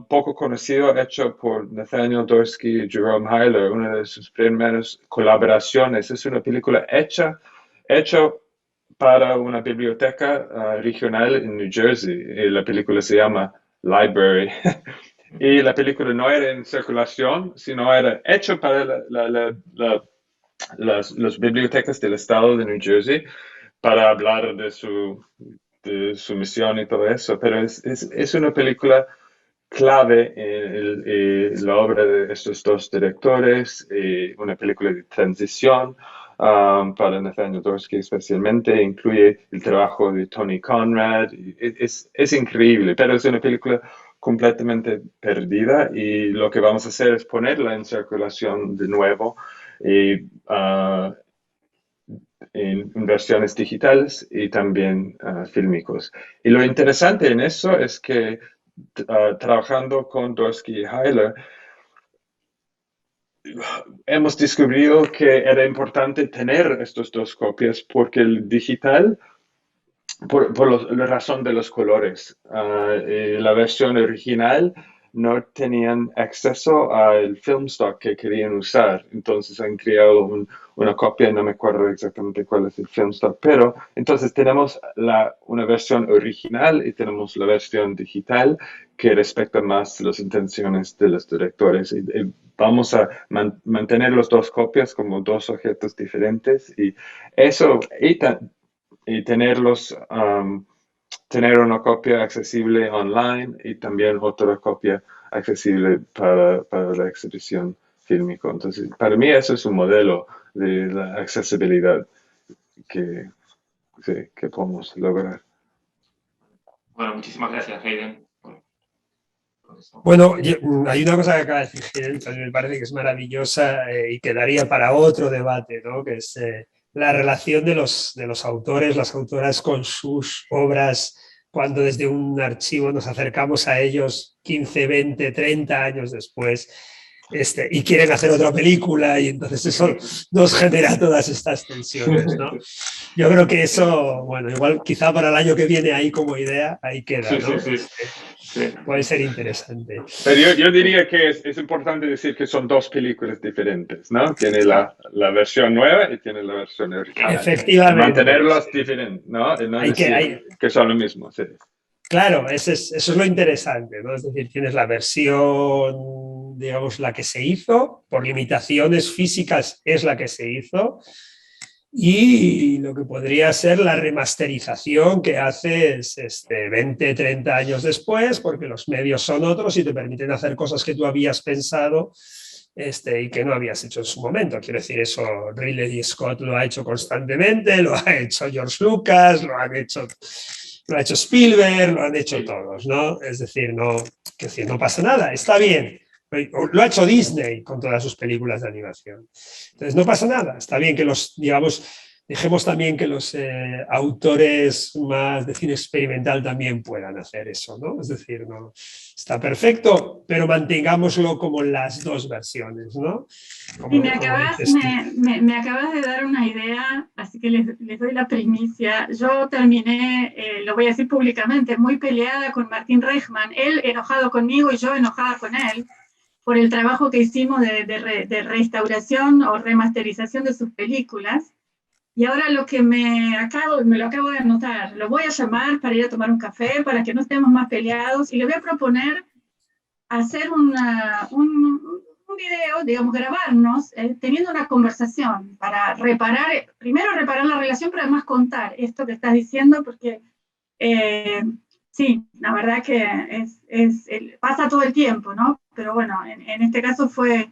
poco conocida, hecha por Nathaniel Dorsey y Jerome Hyler, una de sus primeras colaboraciones. Es una película hecha para una biblioteca regional en New Jersey. Y la película se llama Library. Y la película no era en circulación, sino era hecha para las bibliotecas del estado de New Jersey para hablar de su misión y todo eso. Pero es una película clave en la obra de estos dos directores, una película de transición para Nathaniel Dorsey especialmente, incluye el trabajo de Tony Conrad, es increíble, pero es una película completamente perdida y lo que vamos a hacer es ponerla en circulación de nuevo en versiones digitales y también fílmicos. Y lo interesante en eso es que trabajando con Dorsey y Hyler, hemos descubierto que era importante tener estas dos copias porque el digital, por la razón de los colores, la versión original no tenían acceso al film stock que querían usar. Entonces han creado una copia, no me acuerdo exactamente cuál es el film stock, pero entonces tenemos una versión original y tenemos la versión digital que respecta más las intenciones de los directores. Y vamos a mantener las dos copias como dos objetos diferentes y eso, y tenerlos tener una copia accesible online y también otra copia accesible para la exhibición fílmica. Entonces, para mí eso es un modelo de la accesibilidad que, sí, que podemos lograr. Bueno, muchísimas gracias, Hayden. Bueno, hay una cosa que acaba de decir Hayden, que a mí me parece que es maravillosa y que daría para otro debate, ¿no? Que es la relación de los autores, las autoras con sus obras, cuando desde un archivo nos acercamos a ellos 15, 20, 30 años después y quieren hacer otra película y entonces eso nos genera todas estas tensiones, ¿no? Yo creo que eso, bueno, igual quizá para el año que viene ahí como idea, ahí queda, ¿no? Sí. Puede ser interesante. Pero yo diría que es importante decir que son dos películas diferentes, ¿no? Tiene la versión nueva y tiene la versión original. Efectivamente. Mantenerlos diferentes, ¿no? Y no decir que son lo mismo, sí. Claro, eso es lo interesante, ¿no? Es decir, tienes la versión, digamos, la que se hizo, por limitaciones físicas es la que se hizo, y lo que podría ser la remasterización que haces 20, 30 años después, porque los medios son otros y te permiten hacer cosas que tú habías pensado y que no habías hecho en su momento. Quiero decir, eso Ridley Scott lo ha hecho constantemente, lo ha hecho George Lucas, lo ha hecho Spielberg, lo han hecho todos, ¿no? Es decir, no pasa nada, está bien. Lo ha hecho Disney con todas sus películas de animación. Entonces no pasa nada, está bien que dejemos también que los autores más de cine experimental también puedan hacer eso, ¿no? Es decir, no está perfecto, pero mantengámoslo como las dos versiones, ¿no? Y me acabas de dar una idea, así que les doy la primicia. Yo terminé, lo voy a decir públicamente, muy peleada con Martín Reichman, él enojado conmigo y yo enojada con él, por el trabajo que hicimos de restauración o remasterización de sus películas. Y ahora me lo acabo de anotar, lo voy a llamar para ir a tomar un café, para que no estemos más peleados, y le voy a proponer hacer un video, digamos, grabarnos, teniendo una conversación para primero reparar la relación, pero además contar esto que estás diciendo, porque sí, la verdad que pasa todo el tiempo, ¿no? Pero bueno, en este caso fue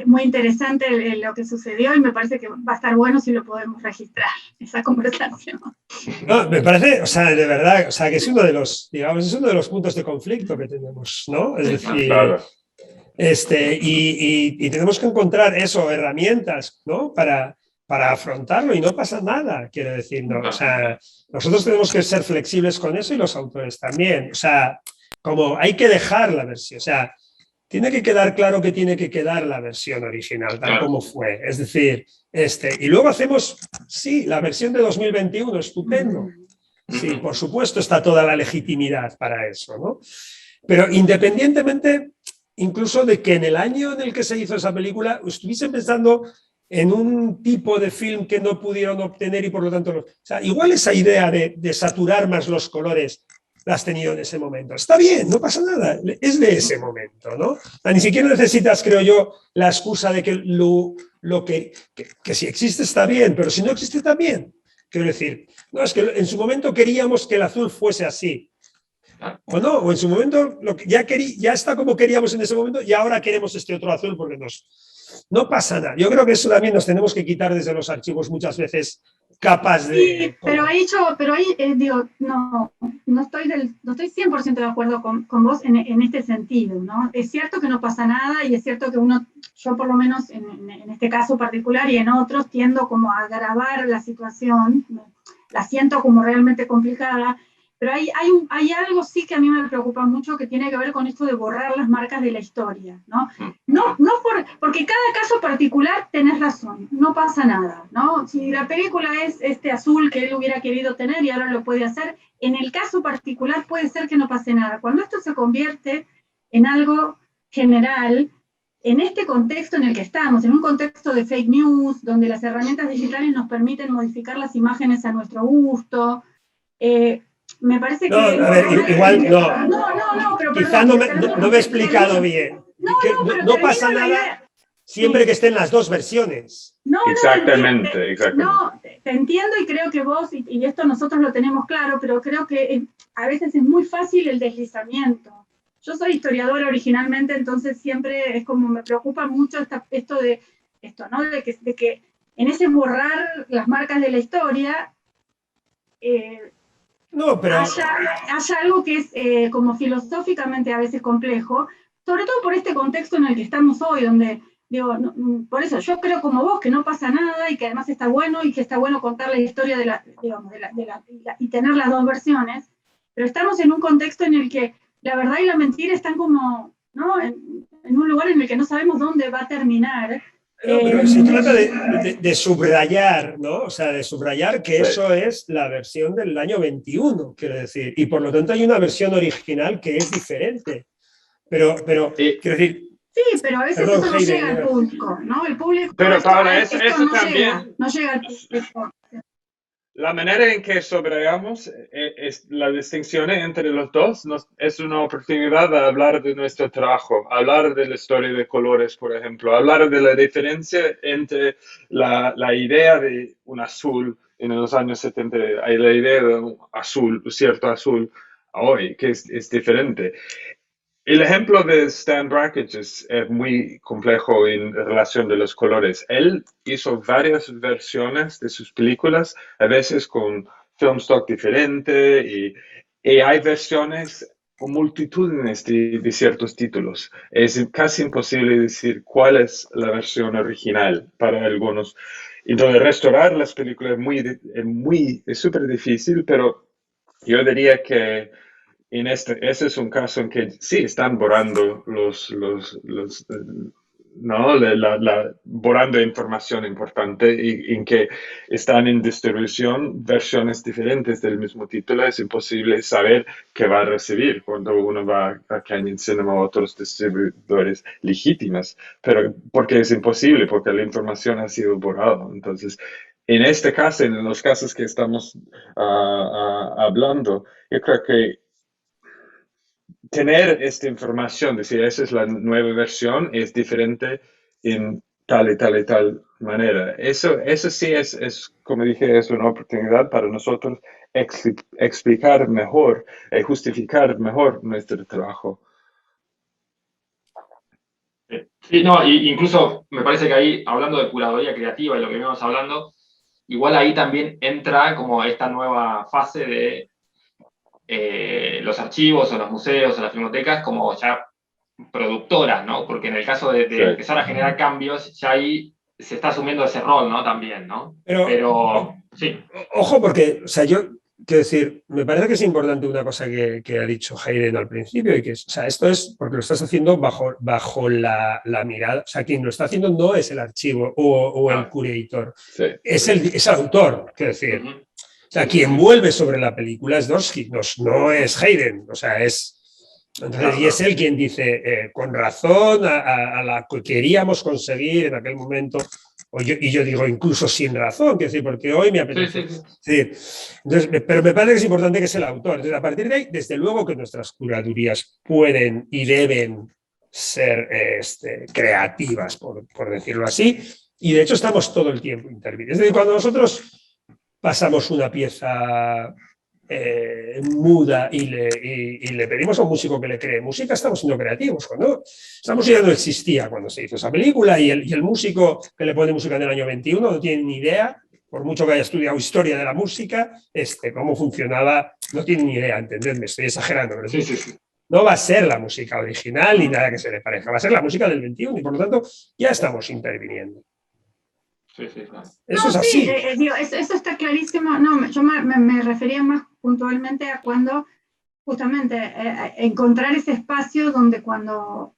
muy interesante lo que sucedió y me parece que va a estar bueno si lo podemos registrar, esa conversación. No, me parece, o sea, de verdad, o sea, que es uno de los, digamos, es uno de los puntos de conflicto que tenemos, ¿no? Es decir, Claro. y tenemos que encontrar eso, herramientas, ¿no? Para afrontarlo y no pasa nada, quiero decir, ¿no? O sea, nosotros tenemos que ser flexibles con eso y los autores también, o sea, como hay que dejar la versión, o sea, tiene que quedar claro que tiene que quedar la versión original, tal como fue, es decir, y luego hacemos, sí, la versión de 2021, estupendo, sí, por supuesto está toda la legitimidad para eso, ¿no? Pero independientemente incluso de que en el año en el que se hizo esa película estuviesen pensando en un tipo de film que no pudieron obtener y por lo tanto, o sea, igual esa idea de saturar más los colores la has tenido en ese momento. Está bien, no pasa nada, es de ese momento, ¿no? O sea, ni siquiera necesitas, creo yo, la excusa de que que si existe está bien, pero si no existe también. Quiero decir, no, es que en su momento queríamos que el azul fuese así. O no, o en su momento ya está como queríamos en ese momento y ahora queremos este otro azul porque no pasa nada. Yo creo que eso también nos tenemos que quitar desde los archivos muchas veces capas de... Sí, pero ahí digo, no estoy 100% de acuerdo con vos en este sentido, ¿no? Es cierto que no pasa nada y es cierto que yo por lo menos en este caso particular y en otros tiendo como a agravar la situación, la siento como realmente complicada, pero hay algo sí que a mí me preocupa mucho que tiene que ver con esto de borrar las marcas de la historia, ¿no? Porque cada caso particular tenés razón, no pasa nada, ¿no? Si la película es este azul que él hubiera querido tener y ahora lo puede hacer, en el caso particular puede ser que no pase nada. Cuando esto se convierte en algo general, en este contexto en el que estamos, en un contexto de fake news, donde las herramientas digitales nos permiten modificar las imágenes a nuestro gusto, me parece que... No, a ver, igual no. No, pero quizá perdón, no me he explicado bien. No pasa nada siempre que estén las dos versiones. Exactamente. No, te entiendo y creo que vos, y esto nosotros lo tenemos claro, pero creo que a veces es muy fácil el deslizamiento. Yo soy historiadora originalmente, entonces siempre es como me preocupa mucho esto, ¿no? De que en ese borrar las marcas de la historia... haya algo que es como filosóficamente a veces complejo, sobre todo por este contexto en el que estamos hoy, donde, digo, por eso yo creo como vos que no pasa nada y que además está bueno y que está bueno contar la historia y tener las dos versiones, pero estamos en un contexto en el que la verdad y la mentira están como, ¿no? En un lugar en el que no sabemos dónde va a terminar. No, pero se trata de subrayar, ¿no? O sea, de subrayar que eso es la versión del año 21, quiero decir. Y por lo tanto hay una versión original que es diferente. Pero quiero decir... Sí, pero a veces eso no llega al público, ¿no? El público... Pero Paula, eso no también... no llega al público. la manera en que sobrellevamos es la distinción entre los dos es una oportunidad de hablar de nuestro trabajo, hablar de la historia de colores, por ejemplo, hablar de la diferencia entre la idea de un azul en los años 70 y la idea de un azul, un cierto azul hoy, que es diferente. El ejemplo de Stan Brakhage es muy complejo en relación de los colores. Él hizo varias versiones de sus películas, a veces con film stock diferente, y hay versiones o multitudines de ciertos títulos. Es casi imposible decir cuál es la versión original para algunos. Entonces, restaurar las películas es súper difícil, pero yo diría que ese es un caso en que sí están borrando no, borrando información importante y en que están en distribución versiones diferentes del mismo título. Es imposible saber qué va a recibir cuando uno va a Canyon Cinema o otros distribuidores legítimos, pero porque es imposible, porque la información ha sido borrada. Entonces, en este caso, en los casos que estamos hablando, yo creo que tener esta información, decir, esa es la nueva versión, es diferente en tal y tal y tal manera. Eso sí como dije, es una oportunidad para nosotros explicar mejor, justificar mejor nuestro trabajo. Sí, no, incluso me parece que ahí, hablando de curaduría creativa y lo que venimos hablando, igual ahí también entra como esta nueva fase de los archivos o los museos o las filmotecas como ya productoras, ¿no? Porque en el caso de Sí. empezar a generar cambios, ya ahí se está asumiendo ese rol, ¿no? También, ¿no? Pero sí. Ojo, porque, o sea, yo quiero decir, me parece que es importante una cosa que ha dicho Hayden al principio, y que es, o sea, esto es porque lo estás haciendo bajo la mirada, o sea, quien lo está haciendo no es el archivo o el curator, Sí. es el autor, quiero decir. O sea, quien vuelve sobre la película es Dorsky, no es Hayden, o sea, es... Entonces, y es él quien dice, con razón, a la que queríamos conseguir en aquel momento, y yo digo, incluso sin razón, que decir, porque hoy me apetece. Sí. Entonces, pero me parece que es importante que es el autor. Entonces, a partir de ahí, desde luego que nuestras curadurías pueden y deben ser creativas, por decirlo así, y de hecho estamos todo el tiempo interviniendo. Es decir, cuando nosotros pasamos una pieza muda y le pedimos a un músico que le cree música, estamos siendo creativos. Cuando esa música no existía cuando se hizo esa película, y el músico que le pone música en el año 21 no tiene ni idea, por mucho que haya estudiado historia de la música, cómo funcionaba, no tiene ni idea, entendedme, estoy exagerando, pero Sí. no va a ser la música original ni nada que se le parezca, va a ser la música del 21 y por lo tanto ya estamos interviniendo. Sí, claro. Eso es así. Eso está clarísimo. No, yo me refería más puntualmente a cuando justamente encontrar ese espacio donde cuando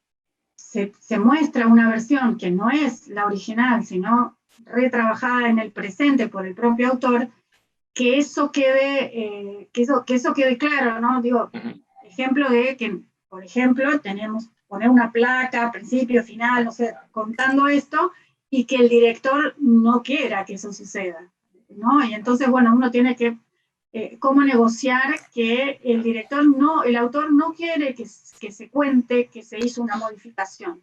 se muestra una versión que no es la original, sino retrabajada en el presente por el propio autor, que eso quede, que eso quede claro, ¿no? Digo, ejemplo de que, por ejemplo, tenemos poner una placa, principio, final, no sé, contando esto, y que el director no quiera que eso suceda, ¿no? Y entonces, bueno, uno tiene que, cómo negociar que el autor no quiere que se cuente que se hizo una modificación.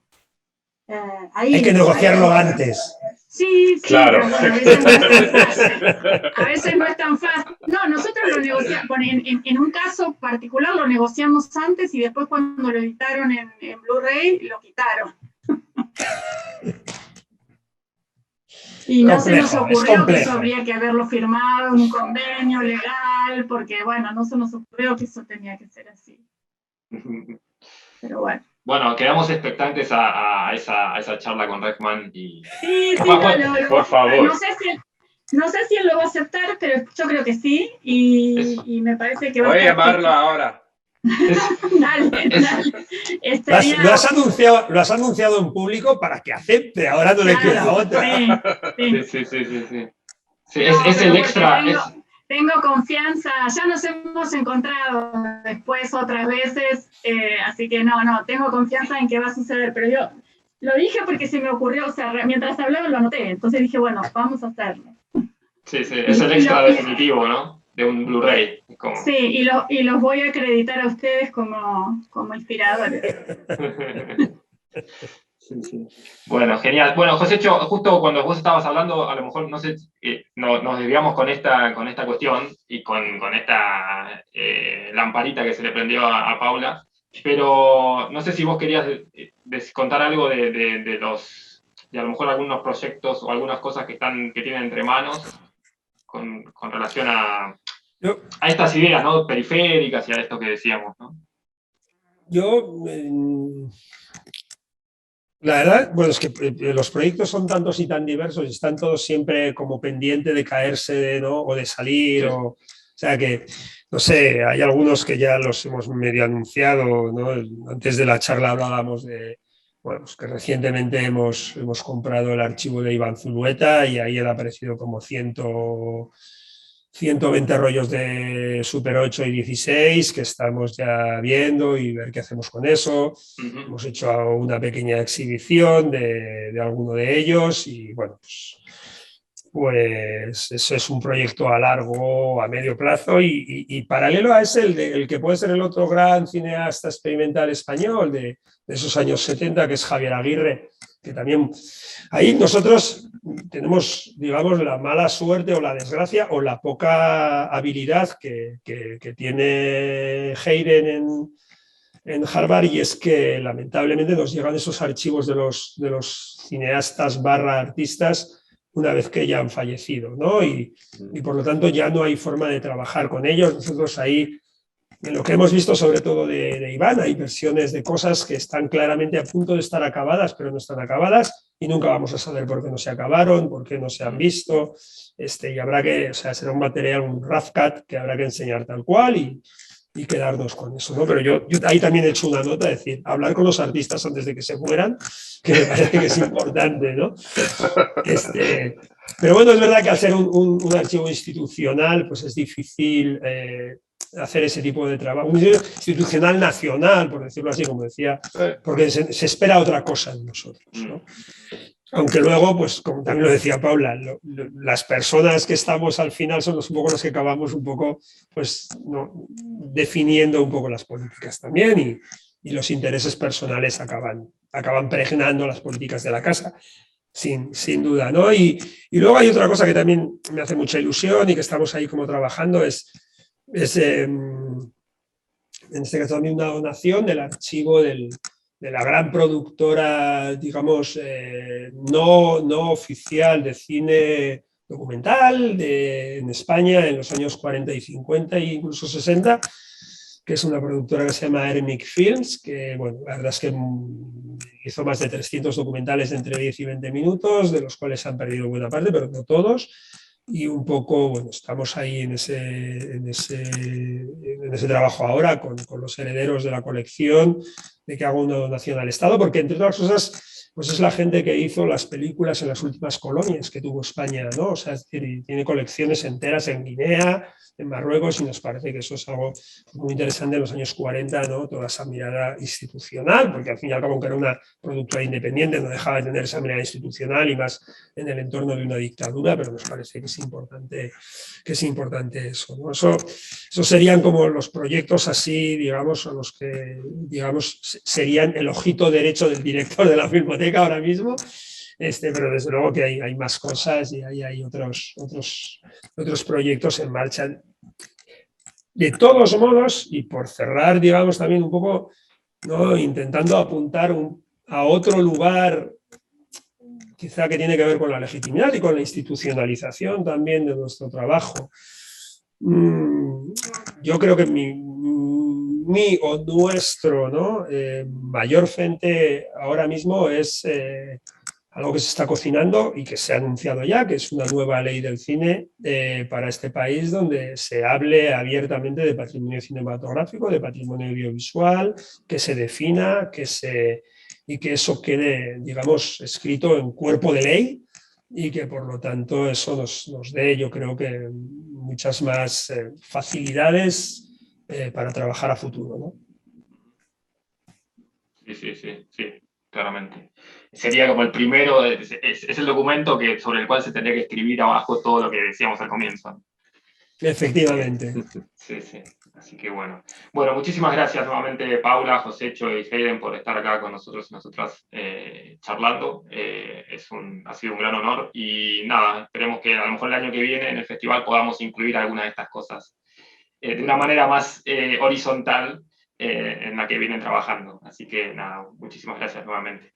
Hay que negociarlo antes. Sí, claro. Pero bueno, a veces no es tan fácil. A veces no es tan fácil. No, nosotros lo negociamos, en un caso particular lo negociamos antes y después cuando lo editaron en Blu-ray lo quitaron. Y no se nos ocurrió que eso habría que haberlo firmado en un convenio legal, porque bueno, no se nos ocurrió que eso tenía que ser así. Pero bueno. Bueno, quedamos expectantes a esa charla con Reckman. Sí, por favor. No sé si él lo va a aceptar, pero yo creo que sí, y me parece que va a estar... Voy a llamarlo ahora. Dale. Lo has anunciado en público para que acepte, ahora no le queda otra. Sí. Es el extra. Tengo confianza, ya nos hemos encontrado después otras veces, así que no, tengo confianza en que va a suceder, pero yo lo dije porque se me ocurrió, o sea, mientras hablaba lo anoté, entonces dije, bueno, vamos a hacerlo. Sí, sí, es el extra definitivo, ¿no? De un Blu-ray. Sí, y los voy a acreditar a ustedes como inspiradores. Sí, sí. Bueno, genial. Bueno, Josécho, justo cuando vos estabas hablando, a lo mejor, no sé, nos desviamos con esta cuestión y con esta lamparita que se le prendió a Paula, pero no sé si vos querías contar algo de a lo mejor algunos proyectos o algunas cosas que tienen entre manos con relación Yo, a estas ideas, ¿no? Periféricas y a esto que decíamos, ¿no? yo la verdad, bueno, es que los proyectos son tantos y tan diversos y están todos siempre como pendiente de caerse, ¿no? O de salir, Sí. o sea que, no sé, hay algunos que ya los hemos medio anunciado, ¿no? Antes de la charla hablábamos de, bueno, pues que recientemente hemos comprado el archivo de Iván Zulueta y ahí han aparecido como 120 rollos de Super 8 y 16 que estamos ya viendo y ver qué hacemos con eso. Hemos hecho una pequeña exhibición de alguno de ellos y bueno, pues eso es un proyecto a largo, a medio plazo y paralelo a ese, el que puede ser el otro gran cineasta experimental español de esos años 70, que es Javier Aguirre, que también ahí nosotros tenemos, digamos, la mala suerte o la desgracia o la poca habilidad que tiene Hayden en Harvard, y es que lamentablemente nos llegan esos archivos de los cineastas barra artistas una vez que ya han fallecido, ¿no? Y por lo tanto ya no hay forma de trabajar con ellos. Nosotros ahí, en lo que hemos visto sobre todo de Iván, hay versiones de cosas que están claramente a punto de estar acabadas, pero no están acabadas y nunca vamos a saber por qué no se acabaron, por qué no se han visto. Y habrá que, o sea, será un material, un rough cut que habrá que enseñar tal cual y quedarnos con eso, ¿no? Pero yo ahí también he hecho una nota, es decir, hablar con los artistas antes de que se mueran, que me parece que es importante, ¿no? Pero bueno, es verdad que al ser un archivo institucional, pues es difícil hacer ese tipo de trabajo. Un institucional nacional, por decirlo así, como decía, porque se espera otra cosa en nosotros, ¿no? Aunque luego, pues como también lo decía Paula, las personas que estamos al final son un poco los que acabamos un poco, pues, ¿no? definiendo un poco las políticas también y los intereses personales acaban pregnando las políticas de la casa, sin duda, ¿no? Y luego hay otra cosa que también me hace mucha ilusión y que estamos ahí como trabajando, es en este caso también una donación del archivo de la gran productora, digamos, no oficial de cine documental en España en los años 40 y 50 e incluso 60, que es una productora que se llama Hermic Films, que, bueno, la verdad es que hizo más de 300 documentales de entre 10 y 20 minutos, de los cuales se han perdido buena parte, pero no todos. Y un poco, bueno, estamos ahí en ese trabajo ahora con los herederos de la colección, de que haga una donación al Estado, porque entre otras cosas, pues es la gente que hizo las películas en las últimas colonias que tuvo España, ¿no? O sea, es decir, tiene colecciones enteras en Guinea, en Marruecos, y nos parece que eso es algo muy interesante en los años 40, ¿no? Toda esa mirada institucional, porque al fin y al cabo, aunque era una productora independiente, no dejaba de tener esa mirada institucional y más en el entorno de una dictadura, pero nos parece que es importante eso, ¿no? Eso serían como los proyectos así, digamos, a los que, digamos, serían el ojito derecho del director de la Filmoteca ahora mismo. Pero desde luego que hay más cosas y hay otros proyectos en marcha. De todos modos, y por cerrar, digamos, también un poco, ¿no? Intentando apuntar a otro lugar, quizá que tiene que ver con la legitimidad y con la institucionalización también de nuestro trabajo. Yo creo que mi o nuestro, ¿no? Mayor frente ahora mismo es algo que se está cocinando y que se ha anunciado ya, que es una nueva ley del cine para este país, donde se hable abiertamente de patrimonio cinematográfico, de patrimonio audiovisual, que se defina, y que eso quede, digamos, escrito en cuerpo de ley y que por lo tanto eso nos dé, yo creo que muchas más facilidades para trabajar a futuro, ¿no? Sí, claramente. sería como el primero, es el documento sobre el cual se tendría que escribir abajo todo lo que decíamos al comienzo. Efectivamente. Sí, sí. Así que bueno. Bueno, muchísimas gracias nuevamente, Paula, Josécho y Hayden, por estar acá con nosotros y nosotras charlando. Ha sido un gran honor. Y nada, esperemos que a lo mejor el año que viene en el festival podamos incluir algunas de estas cosas de una manera más horizontal en la que vienen trabajando. Así que nada, muchísimas gracias nuevamente.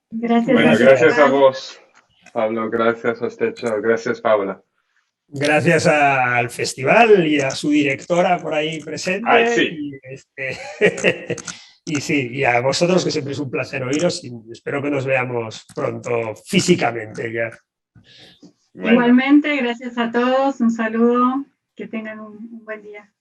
Gracias. Bueno, Gracias. gracias a vos, Pablo, gracias, Josécho, gracias, Paula. Gracias al festival y a su directora por ahí presente. Ay, sí. Y sí, y a vosotros, que siempre es un placer oíros, y espero que nos veamos pronto físicamente ya. Bueno. Igualmente, gracias a todos, un saludo, que tengan un buen día.